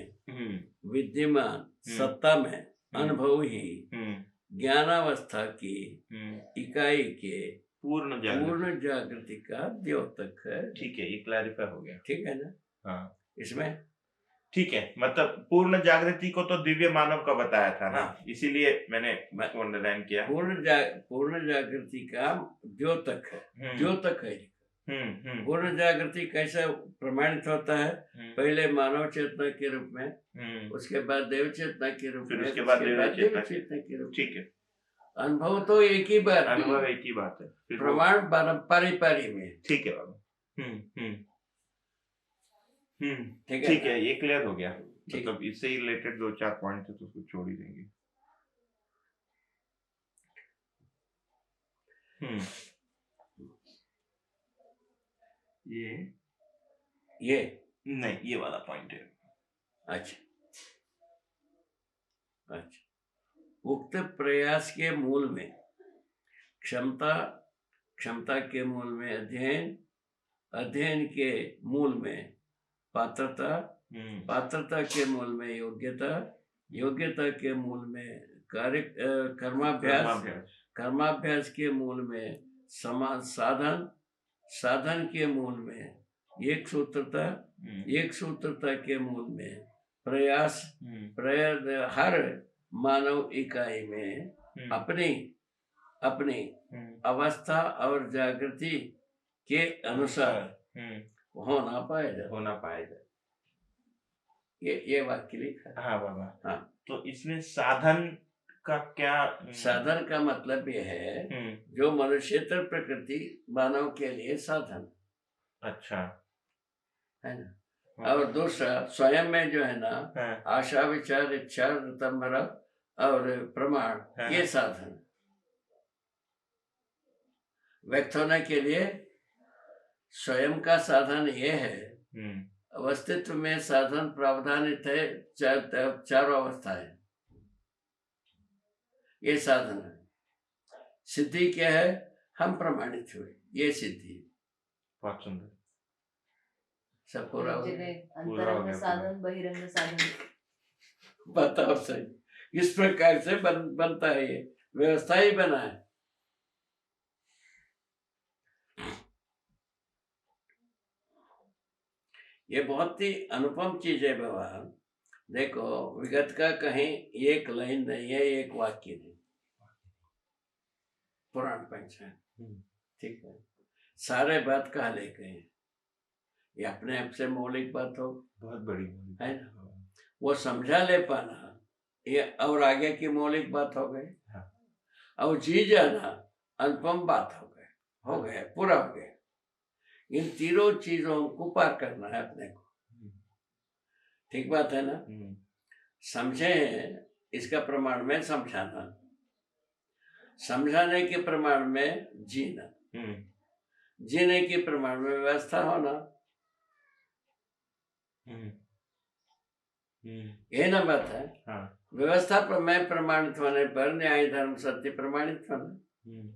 विद्यमान सत्ता में अनुभव ही ज्ञानावस्था की इकाई के पूर्ण जागृति का द्योतक है। ठीक है, ये क्लैरिफाई हो गया। ठीक है ना। हाँ इसमें ठीक है, मतलब पूर्ण जागृति को तो दिव्य मानव का बताया था ना। हाँ। इसीलिए मैंने अंडरलाइन किया। पूर्ण जागृति का द्योतक है, द्योतक है। पूर्ण जागृति कैसे प्रमाणित होता है? पहले मानव चेतना के रूप में, उसके बाद देव चेतना के रूप में, उसके बाद देव चेतना के रूप में। ठीक है, अनुभव तो एक ही बात, अनुभव एक ही बात है, प्रमाण पारी में। ठीक है बाबा। ठीक है, ये क्लियर हो गया। मतलब इससे रिलेटेड 2-4 पॉइंट थे तो उसको छोड़ ही देंगे। ये नहीं, ये वाला पॉइंट है। अच्छा, उक्त प्रयास के मूल में क्षमता, क्षमता के मूल में अध्ययन, अध्ययन के मूल में पात्रता, पात्रता के मूल में योग्यता, योग्यता के मूल में कर्माभ्यास, कर्माभ्यास के मूल में साधन, साधन के मूल में एक सूत्रता, एक सूत्रता के मूल में प्रयास, हर मानव इकाई में अपनी अपनी अवस्था और जागृति के अनुसार होना पाया जाए। ये वाक्य लिखा है। हाँ बाबा। हाँ, तो इसमें साधन का क्या? साधन का मतलब ये है जो मनुष्यतर प्रकृति मानव के लिए साधन। अच्छा, है ना। और दूसरा स्वयं में जो है ना, आशा, विचार, इच्छा, तंभरा और प्रमाण, ये साधन व्यक्त होने के लिए स्वयं का साधन ये है। अस्तित्व में साधन प्रावधानित है, चारों अवस्थाएं, ये साधन है। सिद्धि क्या है? हम प्रमाणित हुए, ये सिद्धि। बहुत सुंदर, सब पूरा हो गया। अंतरंग साधन, बहिरंग साधन। बताओ सही, इस प्रकार से बनता है, ये व्यवस्था ही बना है। ये बहुत ही अनुपम चीज है बाबा। देखो, विगत का कहीं एक लाइन नहीं है, एक वाक्य नहीं, पुराण पंचांग, ठीक है, सारे बात कहा लेके हैं। ये अपने आप से मौलिक बात हो, बहुत बड़ी है ना, वो समझा ले पाना, ये और आगे की मौलिक बात हो गई। और जी जाना अनुपम बात हो गए, पूरा हो गया। इन तीनों चीजों को पार करना है अपने को, ठीक बात है ना। समझे, इसका प्रमाण में समझाना, समझाने के प्रमाण में जीना, जीने के प्रमाण में व्यवस्था होना। ये ना बात है। व्यवस्था पर में प्रमाणित होने पर न्याय धर्म सत्य प्रमाणित होना।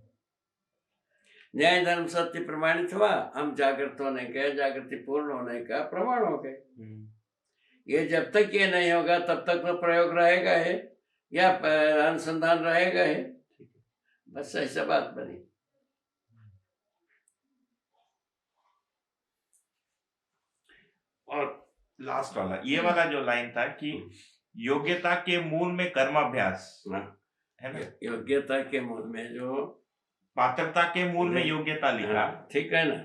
न्याय धर्म सत्य प्रमाणित हुआ, हम जागृत होने का, जागृति पूर्ण होने का प्रमाण हो गए। ये जब तक ये नहीं होगा तब तक तो प्रयोग रहेगा है या अनुसंधान रहेगा है, बस ऐसा बात बनी। और लास्ट वाला, ये वाला जो लाइन था कि योग्यता के मूल में कर्माभ्यास है ना, योग्यता के मूल में जो पात्रता के मूल में योग्यता लिखा, ठीक है ना।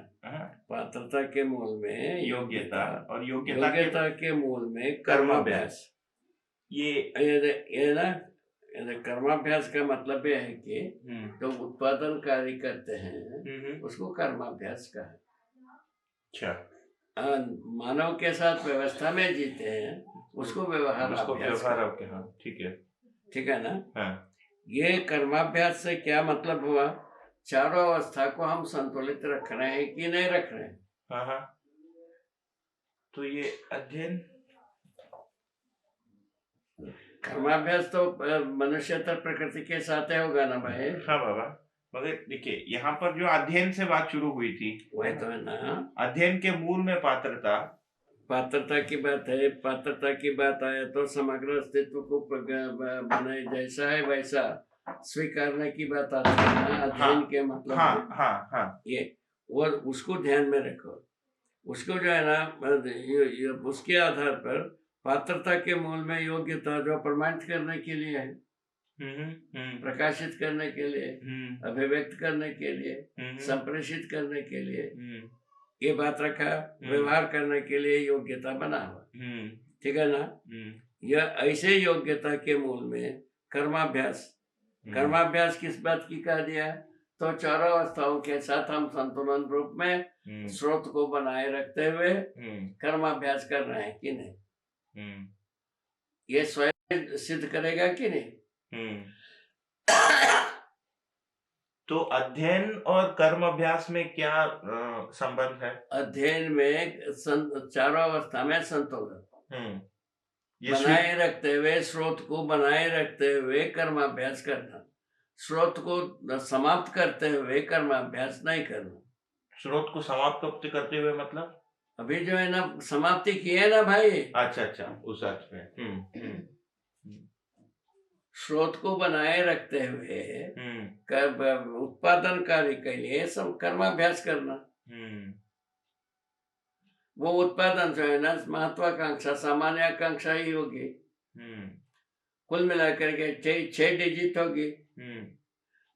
पात्रता के मूल में योग्यता और योग्यता के मूल में कर्माभ्यास। ये ना, कर्माभ्यास का मतलब यह है कि जो उत्पादन कार्य करते हैं उसको कर्माभ्यास का है। अच्छा, मानव के साथ व्यवस्था में जीते हैं उसको व्यवहार अभ्यास। ठीक है ना। ये कर्माभ्यास से क्या मतलब हुआ? चारों अवस्था को हम संतुलित रख रहे हैं कि नहीं रख रहे हैं। तो ये अध्ययन, कर्माभ्यास तो मनुष्यतर प्रकृति के साथ होगा ना भाई। हाँ बाबा, मगर देखिए यहाँ पर जो अध्ययन से बात शुरू हुई थी, वही तो है ना। अध्ययन के मूल में पात्रता, पात्रता की बात है। पात्रता की बात आए तो समग्र अस्तित्व को बनाए, जैसा है वैसा स्वीकारने की बात आती है ना। अध्ययन के मतलब ये, और उसको ध्यान में रखो। उसको जो है ना, उसके आधार पर पात्रता के मूल में योग्यता जो प्रमाणित करने के लिए है, प्रकाशित करने के लिए, अभिव्यक्त करने के लिए, संप्रेषित करने के लिए, ये बात रखा। व्यवहार करने के लिए योग्यता बना हुआ, ठीक है ना। यह ऐसे योग्यता के मूल में कर्माभ्यास, कर्माभ्यास किस बात की कह दिया? तो चारों अवस्थाओं के साथ हम संतुलन रूप में स्रोत को बनाए रखते हुए कर्माभ्यास कर रहे हैं कि नहीं, ये स्वयं सिद्ध करेगा कि नहीं। तो अध्ययन और कर्म अभ्यास में क्या संबंध है? अध्ययन में चारों अवस्था में संतुलन ये बनाए रखते हुए, स्रोत को बनाए रखते हुए कर्माभ्यास करना, स्रोत को समाप्त करते हुए कर्माभ्यास नहीं करना। स्रोत को समाप्त करते हुए मतलब अभी जो है ना समाप्ति की है ना भाई। अच्छा, उस अर्थ में। स्रोत को बनाए रखते हुए उत्पादन कार्य के लिए सब कर्माभ्यास करना। वो उत्पादन जो है ना महत्वाकांक्षा सामान्य आकांक्षा ही होगी। कुल मिलाकर के 6 डिजिट होगी।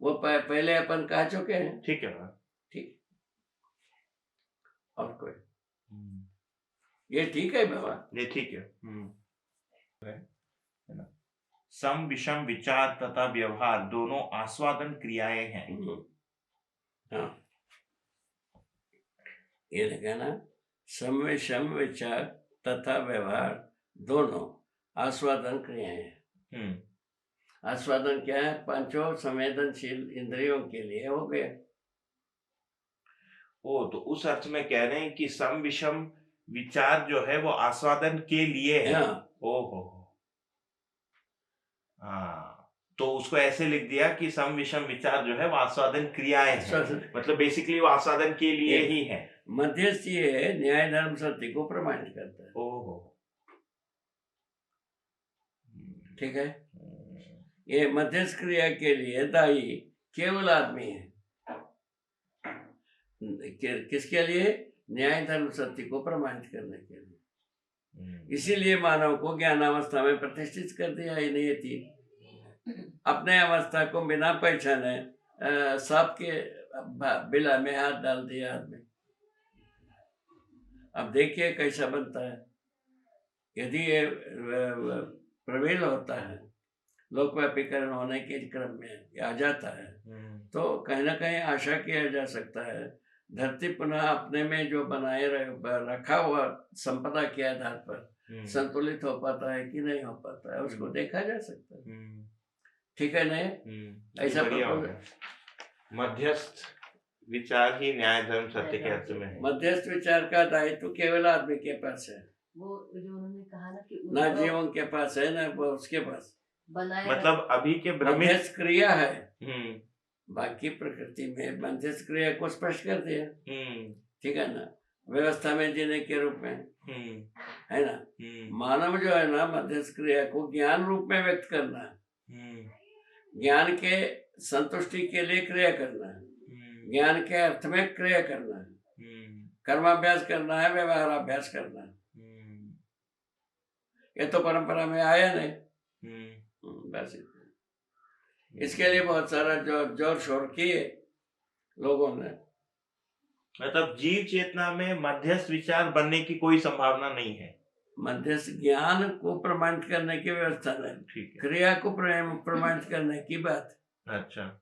वो पहले अपन कह चुके हैं। ठीक है, ठीक। और कोई ये ठीक है बाबा, ये ठीक है। सम विषम विचार तथा व्यवहार दोनों आस्वादन क्रियाएं हैं। हाँ, ये लगा ना, सम विषम विचार तथा व्यवहार दोनों आस्वादन क्रियाएं हैं। आस्वादन क्या है? पांचों संवेदनशील इंद्रियों के लिए हो गया। तो उस अर्थ में कह रहे हैं कि सम विषम विचार जो है वो आस्वादन के लिए है। ओहो, हाँ, तो उसको ऐसे लिख दिया कि सम विषम विचार जो है वो आस्वादन क्रियाएं हैं। मतलब बेसिकली वो आस्वादन के लिए ही है। मध्यस्थ ये न्याय धर्म सत्य को प्रमाणित करता है। ओहो, ठीक है। ये मध्यस्थ क्रिया के लिए दायी केवल आदमी है। किसके लिए? न्याय धर्म सत्य को प्रमाणित करने के लिए। इसीलिए मानव को ज्ञानावस्था में प्रतिष्ठित कर दिया ही नहीं थी। अपने अवस्था को बिना पहचाने सांप के बिला में हाथ डाल दिया आदमी। अब देखिए कैसा बनता है। यदि ये प्रबल होता है, लोकव्यापीकरण होने के क्रम में आ जाता है, तो कहीं ना कहीं आशा किया जा सकता है धरती पुनः अपने में जो बनाए रखा हुआ संपदा के आधार पर संतुलित हो पाता है कि नहीं हो पाता है, उसको देखा जा सकता है। ठीक है नहीं? ऐसा मध्यस्थ विचार ही न्याय धर्म सत्य के अर्थ में है। मध्यस्थ विचार का दायित्व केवल आदमी के पास है। वो जो उन्होंने कहा ना कि ना जीवों के पास है ना वो उसके पास। मतलब अभी के मध्यस्थ क्रिया है। बाकी प्रकृति में मध्यस्थ क्रिया को स्पष्ट कर दिया। ठीक है ना? व्यवस्था में जीने के रूप में है ना। मानव जो है ना मध्यस्थ क्रिया को ज्ञान रूप में व्यक्त करना है। ज्ञान के संतुष्टि के लिए क्रिया करना है। ज्ञान के अर्थ में क्रिया करना है। कर्माभ्यास करना है, व्यवहाराभ्यास करना है। ये तो परंपरा में आया नहीं। बस इसके लिए बहुत सारा जोर शोर किए लोगों ने। मतलब जीव चेतना में मध्यस्थ विचार बनने की कोई संभावना नहीं है। मध्यस्थ ज्ञान को प्रमाणित करने की व्यवस्था नहीं, ठीक है। क्रिया को प्रमाणित करने की बात। अच्छा।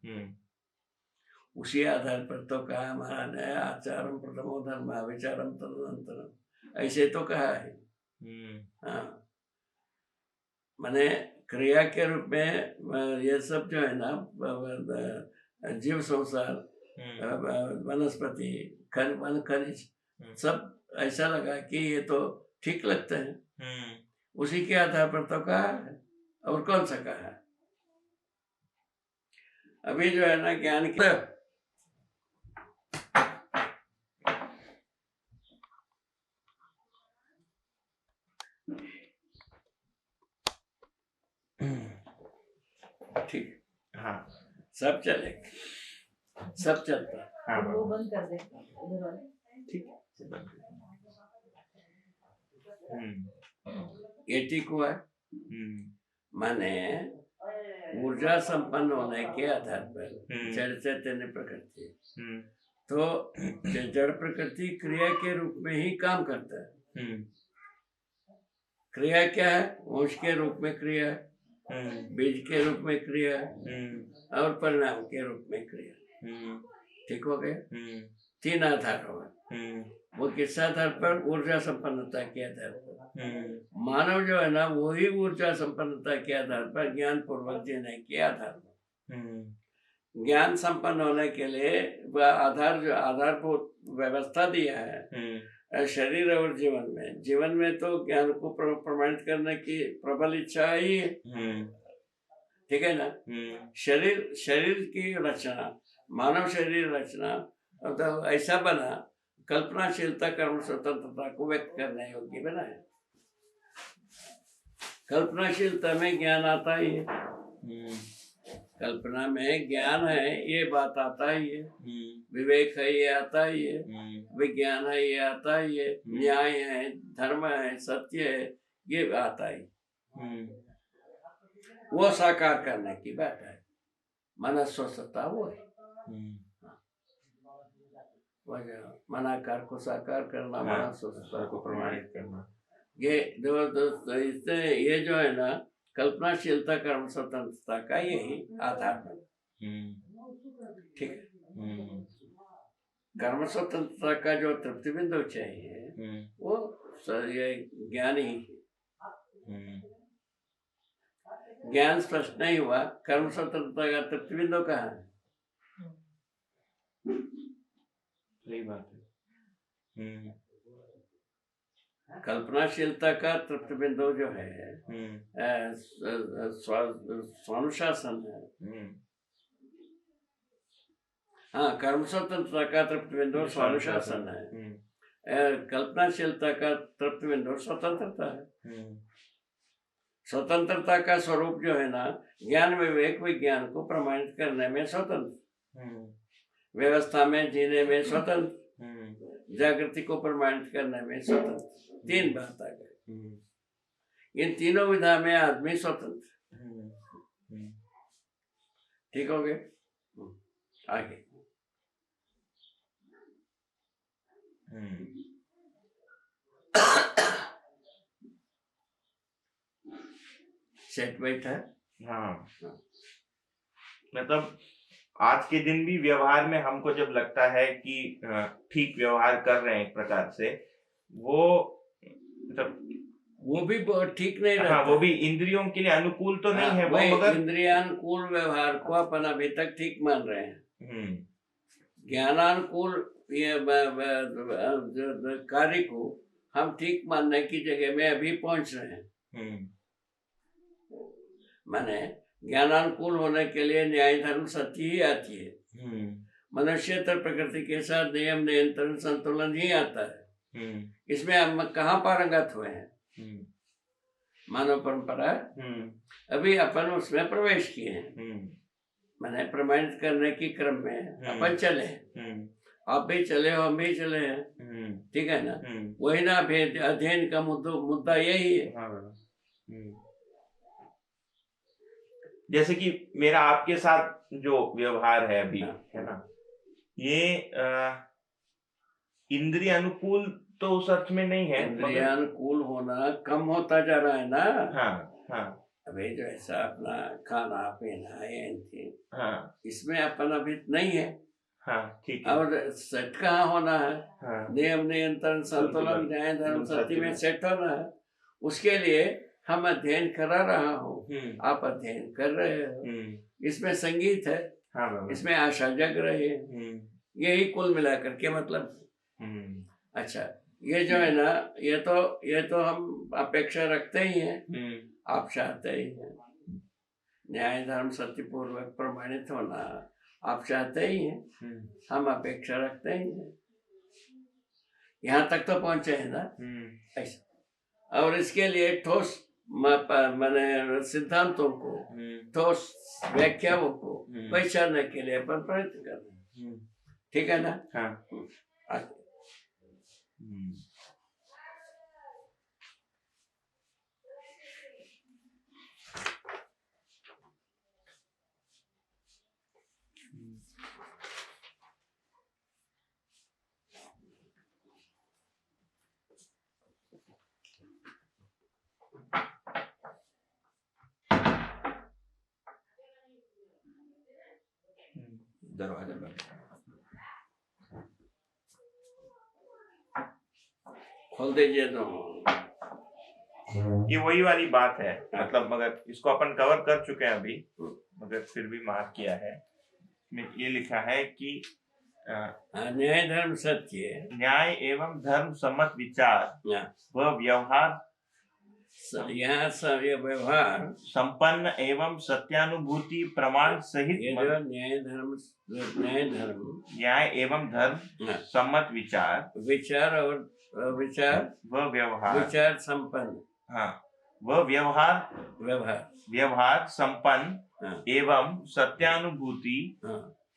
उसी आधार पर तो कहा महाराज ने आचारम प्रथमो धर्म विचारम तदनंतरम, ऐसे तो कहा है। हाँ, माने क्रिया के रूप में ये सब जो है ना जीव संसार, वनस्पति, वन खनिज सब ऐसा लगा कि ये तो ठीक लगता है। उसी के आधार पर तो कहा है। और कौन सा कहा है? अभी जो है ना ज्ञान की ठीक। हाँ, सब चले, सब चलता। हाँ, वो बंद कर दे उधर वाले। ठीक है। ये ठीक हुआ। माने ऊर्जा संपन्न होने के आधार पर जड़ चैतन्य प्रकृति, तो जड़ प्रकृति क्रिया के रूप में ही काम करता है। क्रिया क्या है? अंश के रूप में क्रिया, बीज के रूप में क्रिया और परिणाम के रूप में क्रिया। ठीक हो गए? 3 आधार होगा। वो किस आधार पर? ऊर्जा संपन्नता के आधार पर। मानव जो है ना वही ऊर्जा संपन्नता के आधार पर ज्ञान पूर्वक जीने के आधार पर। ज्ञान संपन्न होने के लिए वह आधारभूत व्यवस्था दिया है शरीर और जीवन में तो ज्ञान को प्रमाणित करने की प्रबल इच्छा ही है, ठीक है ना। शरीर की रचना, मानव शरीर रचना तो ऐसा बना, कल्पनाशीलता कर्म स्वतंत्रता को व्यक्त करने योग्य बना है। कल्पनाशीलता में ज्ञान आता ही है, कल्पना में ज्ञान है ये बात आता ही है, विवेक है ये आता ही है, विज्ञान है ये आता ही है, न्याय है, धर्म है, सत्य है ये आता ही। वो साकार करने की बात है, मनस्वस्थता वो है। मनाकार को साकार करना, मनस्वस्थता को प्रमाणित करना, ये ये जो है ना कल्पनाशीलता कर्म स्वतंत्रता का यही आधार है, ठीक है। कर्म स्वतंत्रता का जो तृप्ति बिंदु चाहिए वो ये ज्ञान ही है। ज्ञान स्पष्ट नहीं हुआ, कर्म स्वतंत्रता का तृप्ति बिंदु कहाँ है? सही बात है। कल्पनाशीलता का तृप्ति बिंदु जो है स्वानुशासन है। हाँ, कर्म स्वतंत्रता का तृप्ति बिंदु स्वानुशासन है, कल्पनाशीलता का तृप्ति बिंदु स्वतंत्रता है। स्वतंत्रता का स्वरूप जो है ना ज्ञान विवेक विज्ञान को प्रमाणित करने में स्वतंत्र, व्यवस्था में जीने में स्वतंत्र, जागृति को प्रमाणित करने में स्वतंत्र। तीन बात आ गई। इन तीनों विधा में आदमी स्वतंत्र, ठीक हो गए। आगे सेट बैठा। हाँ, मतलब आज के दिन भी व्यवहार में हमको जब लगता है कि ठीक व्यवहार कर रहे हैं एक प्रकार से, वो मतलब वो भी ठीक नहीं रहता। हाँ, वो भी इंद्रियों के लिए अनुकूल तो नहीं है, वो मगर इंद्रियानुकूल व्यवहार को अपन अभी तक ठीक मान रहे हैं। ज्ञानानुकूल ये कार्य को हम ठीक मानने की जगह में अभी पहुंच रहे हैं। माने ज्ञानानुकूल होने के लिए न्याय धर्म सत्य ही आती है। मनुष्यतर प्रकृति के साथ नियम नियंत्रण संतुलन ही आता है। इसमें हम कहाँ पारंगत हुए हैं? मानव परंपरा अभी अपन उसमें प्रवेश किए हैं, मैंने प्रमाणित करने की क्रम में अपन चले हैं। आप भी चले हो, हम भी चले हैं, ठीक है ना। वही ना अध्ययन का मुद्दा यही है। जैसे कि मेरा आपके साथ जो व्यवहार है अभी, है ना, ये इंद्रिय अनुकूल तो उस अर्थ में नहीं है। इंद्रिय अनुकूल होना कम होता जा रहा है ना। हाँ। अभी जो ऐसा अपना खाना पीना है, हाँ, इसमें अपन अभी नहीं है। हाँ, ठीक है। और सेट कहाँ होना है? हाँ, नियम नियंत्रण संतुलन न्याय धर्म सत्य में सेट होना है। उसके लिए हम अध्ययन करा रहा हूँ, आप अध्ययन कर रहे हो। इसमें संगीत है, हाँ, इसमें आशा जग रही है। यही कुल मिलाकर के मतलब। अच्छा, ये जो है ना, ये तो हम अपेक्षा रखते ही हैं, आप चाहते ही हैं। न्याय धर्म सत्य पूर्वक प्रमाणित होना आप चाहते ही हैं, हम अपेक्षा रखते ही हैं। यहाँ तक तो पहुंचे हैं ना ऐसा। और इसके लिए ठोस माने सिद्धांतों को, ठोस व्याख्याओं को पहचानने के लिए अपन प्रयत्न कर रहे हैं, ठीक है ना। हाँ। दरवाजा बंद खोल दीजिए। तो ये वही वाली बात है, मतलब मगर इसको अपन कवर कर चुके हैं अभी, मगर फिर भी मार्क किया है। इसमें ये लिखा है कि न्याय धर्म सत्य है। न्याय एवं धर्म सम्मत विचार व व्यवहार यहाँ सब ये व्यवहार संपन्न एवं सत्यानुभूति प्रमाण सहित ये जो न्याय एवं धर्म सम्मत विचार और विचार संपन्न व व्यवहार संपन्न एवं सत्यानुभूति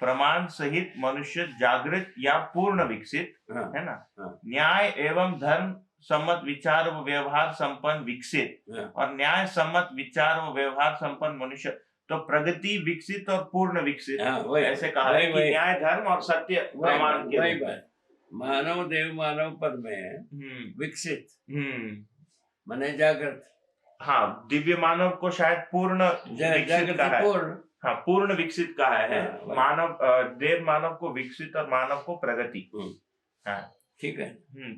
प्रमाण सहित मनुष्य जागृत या पूर्ण विकसित है ना। न्याय एवं धर्म सम्मत विचार व व्यवहार संपन्न विकसित और न्याय सम्मत विचार व व्यवहार संपन्न मनुष्य, तो प्रगति विकसित और पूर्ण विकसित ऐसे कहा है कि न्याय धर्म और सत्य प्रमाण के वही बात। मानव देव मानव पद में विकसित माने जागृत। हाँ, दिव्य मानव को शायद पूर्ण विकसित कहा है। हाँ, पूर्ण विकसित कहा है। मानव देव मानव को विकसित और मानव को प्रगति। हाँ, ठीक है।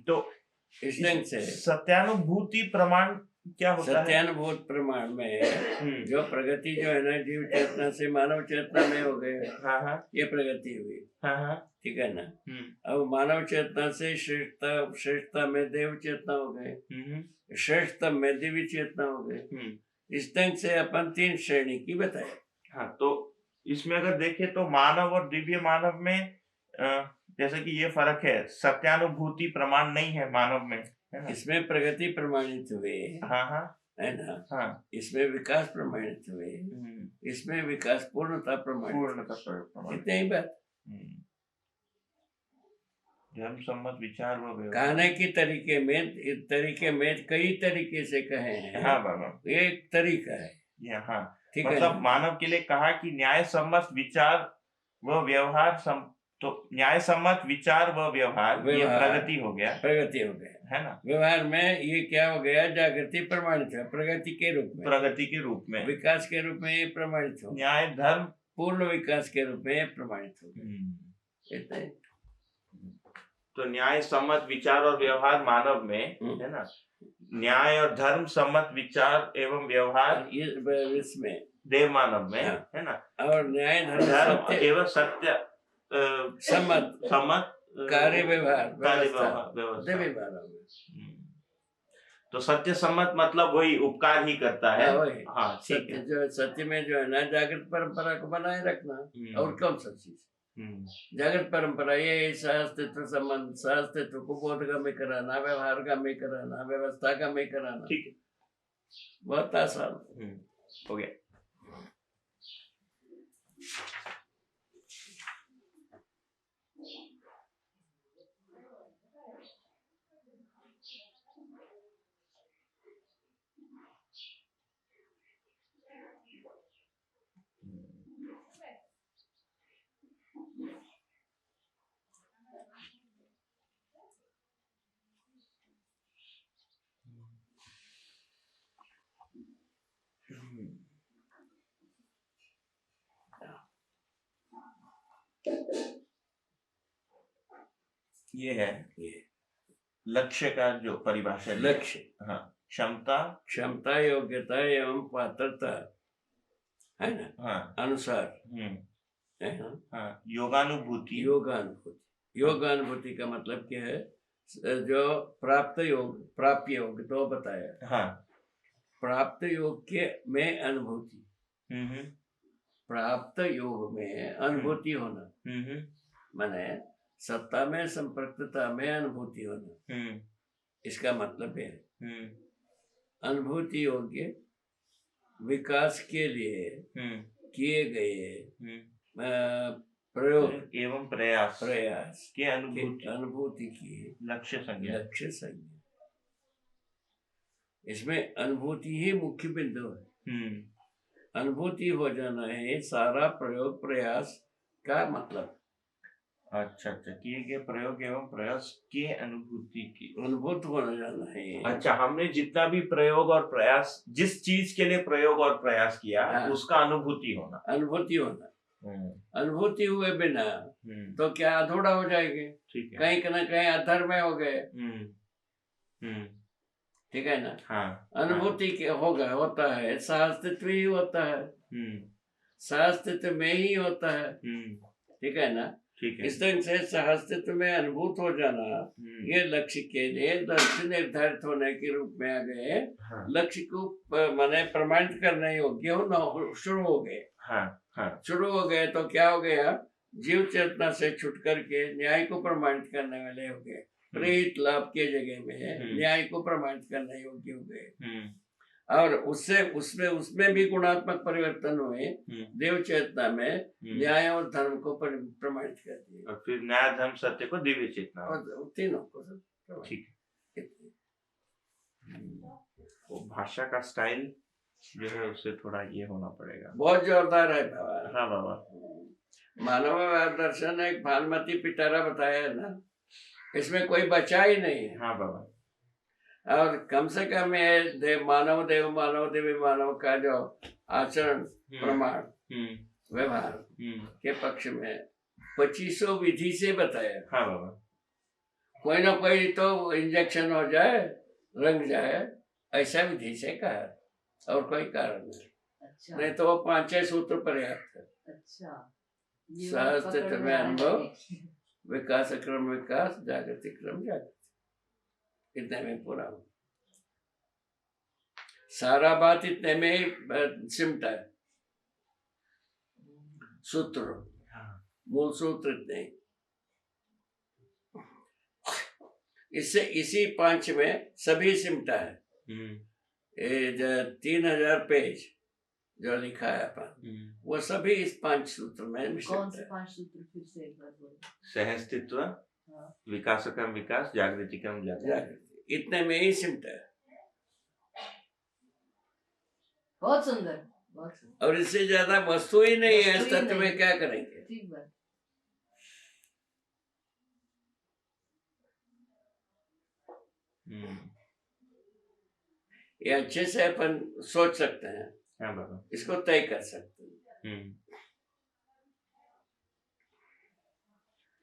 तो इस ढंग से सत्यानुभूति प्रमाण क्या होता है? सत्यानुभूत प्रमाण में जो प्रगति जो है ना, जीव चेतना से मानव चेतना में हो गए। ये प्रगति हुई। ठीक है ना। अब मानव चेतना से श्रेष्ठता में देव चेतना हो गए, श्रेष्ठता में दिव्य चेतना हो गए। इस ढंग से अपन 3 श्रेणी की बताए। हाँ, तो इसमें अगर देखें तो मानव और दिव्य मानव में जैसे कि ये फर्क है, सत्यानुभूति प्रमाण नहीं है मानव में, है ना। इसमें प्रगति प्रमाणित हुए, है ना। इसमें विकास प्रमाणित हुए, इसमें विकास पूर्णता प्रमाणित। इतने ही बात। धर्म सम्मत विचार व कहने की तरीके में कई तरीके से कहे हैं। हाँ बाबा, एक तरीका है। हाँ, मतलब मानव के लिए कहा कि न्याय सम्मत विचार व व्यवहार तो न्याय सम्मत विचार व व्यवहार ये प्रगति हो गया, है ना। व्यवहार में ये क्या हो गया? जागृति प्रमाणित है, प्रगति के रूप में, विकास के रूप में ये प्रमाणित हो। न्याय धर्म पूर्ण विकास के रूप में ये प्रमाणित हो गया। तो न्याय सम्मत विचार और व्यवहार मानव में, है ना। न्याय और धर्म सम्मत विचार एवं व्यवहार इसमें देव मानव में, है ना। और न्याय धर्म एवं सत्य सम्मत कार्य व्यवहार तो सत्य सम्मत मतलब वही उपकार ही करता है। हाँ, जो सत्य में जो है ना, जागृत परंपरा को बनाए रखना। और कौन सा चीज जागृत परंपरा? ये सहअस्तित्व संबंध, सहअस्तित्व को बोधगम्य कराना, व्यवहारगम्य कराना, व्यवस्थागम्य कराना। ठीक है, बहुत आसान हो गया। ये है लक्ष्य का जो परिभाषा। लक्ष्य, हाँ, क्षमता, योग्यता एवं पात्रता, है ना। हाँ, अनुसार, है ना। हाँ, योगानुभूति योगानुभूति का मतलब क्या है? जो प्राप्य योग तो बताया। हाँ, प्राप्त योग के में अनुभूति, प्राप्त योग में अनुभूति होना, माने सत्ता में संपर्कता में अनुभूति होना। इसका मतलब है अनुभूति योग्य विकास के लिए किए गए प्रयोग एवं प्रयास के अनुभूति की लक्ष्य संज्ञा। इसमें अनुभूति ही मुख्य बिंदु है। अनुभूति हो जाना है सारा प्रयोग प्रयास का मतलब। अच्छा, किए गए प्रयोग एवं प्रयास के अनुभूत होना जाना है। अच्छा, हमने जितना भी प्रयोग और प्रयास, जिस चीज के लिए प्रयोग और प्रयास किया, उसका अनुभूति होना। अनुभूति हुए बिना तो क्या अधूरा हो जाएंगे। ठीक है, कहीं ना कहीं अधर्म हो गए। ठीक है ना। हाँ, अनुभूति होता है, सहअस्तित्व ही होता है, सहअस्तित्व में ही होता है। ठीक है ना। ठीक है। इस ढंग से सहअस्तित्व में अनुभूत हो जाना, ये लक्ष्य के लिए लक्ष्य निर्धारित होने के रूप में आ गए। हाँ। लक्ष्य को माने प्रमाणित करने योग्य हो शुरू हो गए। हाँ हाँ। शुरू हो गए तो क्या हो गया, जीव चेतना से छुट करके न्याय को प्रमाणित करने वाले हो गए। प्रेत लाभ के जगह में न्याय को प्रमाणित करने योग्य हो गए। और उससे उसमें भी गुणात्मक परिवर्तन हुए। देव चेतना में न्याय और धर्म को प्रमाणित कर दिया, और फिर न्याय धर्म सत्य को दिव्य चेतना, और तीनों को। ठीक है। वो भाषा का स्टाइल जो है उससे थोड़ा ये होना पड़ेगा। बहुत जोरदार है बाबा। हाँ बाबा। मानव दर्शन एक भानुमति पिटारा बताया है ना, इसमें कोई बचा ही नहीं है। हाँ बाबा। और कम से कम ये मानव देवी मानव का जो आचरण प्रमाण व्यवहार के पक्ष में 2500 विधि से बताया। हाँ बाबा। कोई ना कोई तो इंजेक्शन हो जाए, रंग जाए, ऐसा विधि से कहा, और कोई कारण नहीं। अच्छा। नहीं तो वो 5-6 सूत्र पर्याप्त है। अच्छा। सहअस्तित्व में अनुभव, विकास क्रम विकास, जागृति क्रम जागृति, इतने में पूरा हो। सारा बात इतने में ही सिमटा है। सूत्र, मूल सूत्र इतने। इससे इसी 5 में सभी सिमटा है। 3000 पेज जो लिखा है अपन, वो सभी इस 5 सूत्र में। कौन से 5 सूत्र फिर से एक बार बोलो? सहअस्तित्व, विकास क्रम विकास, जागृति क्रम जागृति, इतने में ही सिमटा है। बहुत सुंदर, बहुत सुंदर। और इससे ज्यादा वस्तु ही नहीं है इस तत्व में, क्या करेंगे। ठीक बात। ये अच्छे से अपन सोच सकते हैं। हाँ बाबा। इसको तय कर सकते हैं।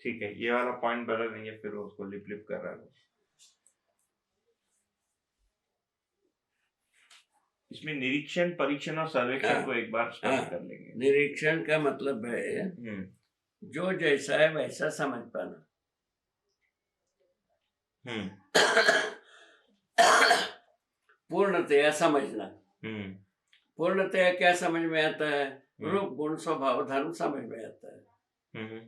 ठीक है, ये वाला पॉइंट बदल देंगे, फिर उसको लिप कर रहा है। इसमें निरीक्षण, परीक्षण और सर्वेक्षण को एक बार स्पष्ट कर लेंगे। निरीक्षण का मतलब है जो जैसा है वैसा समझ पाना। पूर्णतया समझना। पूर्णतया क्या समझ में आता है, रूप गुण स्वभाव धर्म समझ में आता है।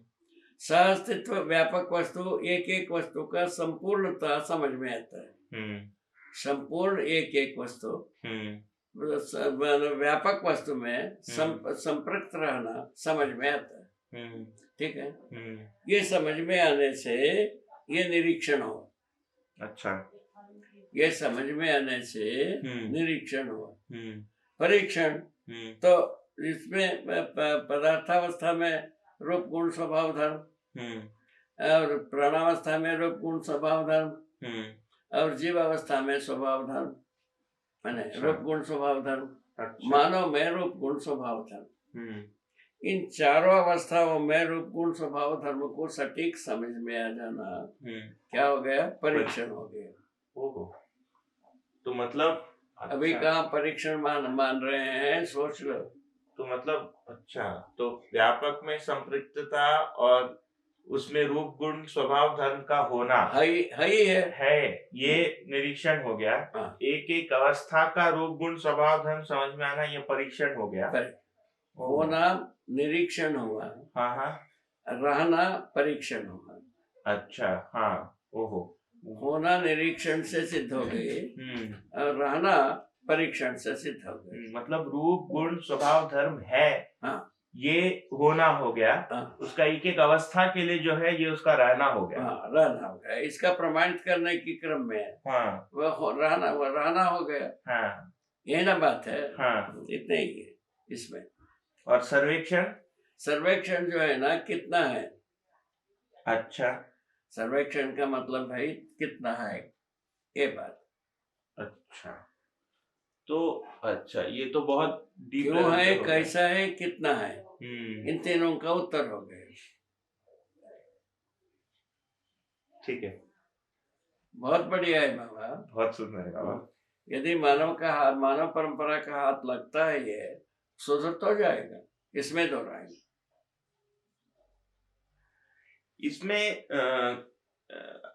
सहअस्तित्व व्यापक वस्तु, एक एक वस्तु का संपूर्णता समझ में आता है। संपूर्ण एक एक वस्तु, व्यापक वस्तु में संपृक्त रहना समझ में आता है। ठीक है। ये समझ में आने से ये निरीक्षण हो। अच्छा। ये समझ में आने से निरीक्षण हुआ। परीक्षण तो इसमें पदार्थावस्था में रूप गुण स्वभाव धर्म, और प्राणावस्था में रूप गुण स्वभाव धर्म, और जीवावस्था में स्वभाव धर्म, माने रूप गुण स्वभाव धर्म। मानव में रूप गुण स्वभाव धर्म। इन चारों अवस्थाओं में रूप गुण स्वभाव धर्म को सटीक समझ में आ जाना क्या हो गया, परीक्षण हो गया। तो मतलब अभी कहाँ परीक्षण मान रहे हैं, सोच लो। तो मतलब अच्छा, तो व्यापक में संपृक्तता और उसमें रूप गुण स्वभाव धर्म का होना है ये निरीक्षण हो गया। एक एक अवस्था का रूप गुण स्वभाव धर्म समझ में आना, ये परीक्षण हो गया। होना निरीक्षण हुआ। हाँ। रहना परीक्षण हुआ। अच्छा। हाँ। ओहो। होना निरीक्षण से सिद्ध हो गई, और रहना परीक्षण से सिद्ध हो गई। मतलब रूप गुण स्वभाव धर्म है। हाँ। ये होना हो गया। हाँ। उसका एक एक अवस्था के लिए जो है ये उसका रहना हो गया। हाँ, रहना हो गया। इसका प्रमाणित करने की क्रम में है। हाँ। वह रहना हो गया। हाँ। यही ना बात है। हाँ। इतने ही है इसमें। और सर्वेक्षण जो है ना, कितना है। अच्छा। सर्वेक्षण का मतलब है कितना है, ये बात। अच्छा। तो अच्छा, ये तो बहुत डीप क्यों है, कैसा है, कितना है, इन तीनों का उत्तर हो गया। ठीक है, बहुत बढ़िया है बाबा, बहुत सुंदर है बाबा। यदि मानव परंपरा का हाथ लगता है, ये सुधर तो जाएगा, इसमें दो राय। इसमें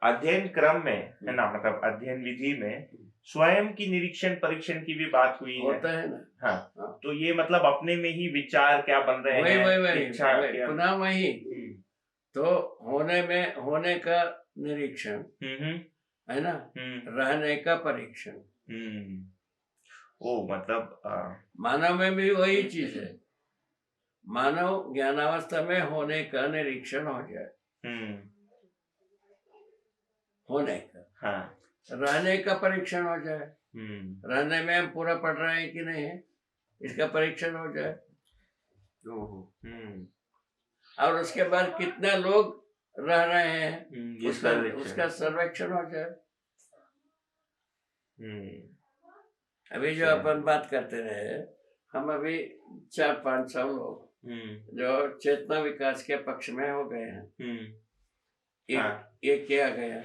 अध्ययन क्रम में है ना, मतलब अध्ययन विधि में स्वयं की निरीक्षण परीक्षण की भी बात हुई है। होता है ना। हाँ, तो ये मतलब अपने में ही विचार क्या बन रहे हैं, इच्छा क्या, पुनः वही तो होने का निरीक्षण है ना, रहने का परीक्षण। ओ मतलब मानव में भी वही चीज है। मानव ज्ञानावस्था में होने का निरीक्षण हो जाए, होने का, हाँ, रहने का परीक्षण हो जाए, रहने में हम पूरा पढ़ रहे हैं कि नहीं है, इसका परीक्षण हो जाए। और उसके बाद कितने लोग रह रहे हैं उसका सर्वेक्षण हो जाए। अभी जो अपन बात करते रहे, हम अभी 400-500 लोग जो चेतना विकास के पक्ष में हो गए हैं, एक किया गया,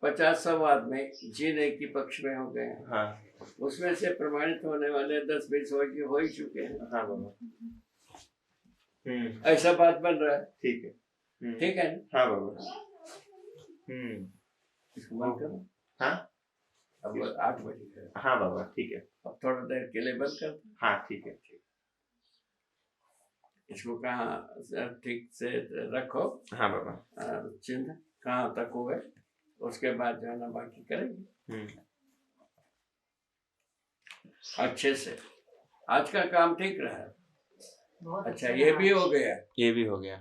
50 संवाद में जीने की पक्ष में हो गए हैं, उसमें से प्रमाणित होने वाले 10-20 हो ही चुके हैं। ऐसा बात बन रहा है। ठीक है, ठीक है। हाँ बाबा। इसको बंद करो। हाँ, अब 8 बजे है। हाँ बाबा, ठीक है। अब थोड़ा देर के लिए बंद कर। हाँ ठीक है, ठीक। इसको कहाँ ठीक से रखो। हाँ बाबा। चिन्ह कहाँ तक हुए, उसके बाद जो है ना बाकी करेंगे अच्छे से। आज का काम ठीक रहा। अच्छा, ये भी हो गया।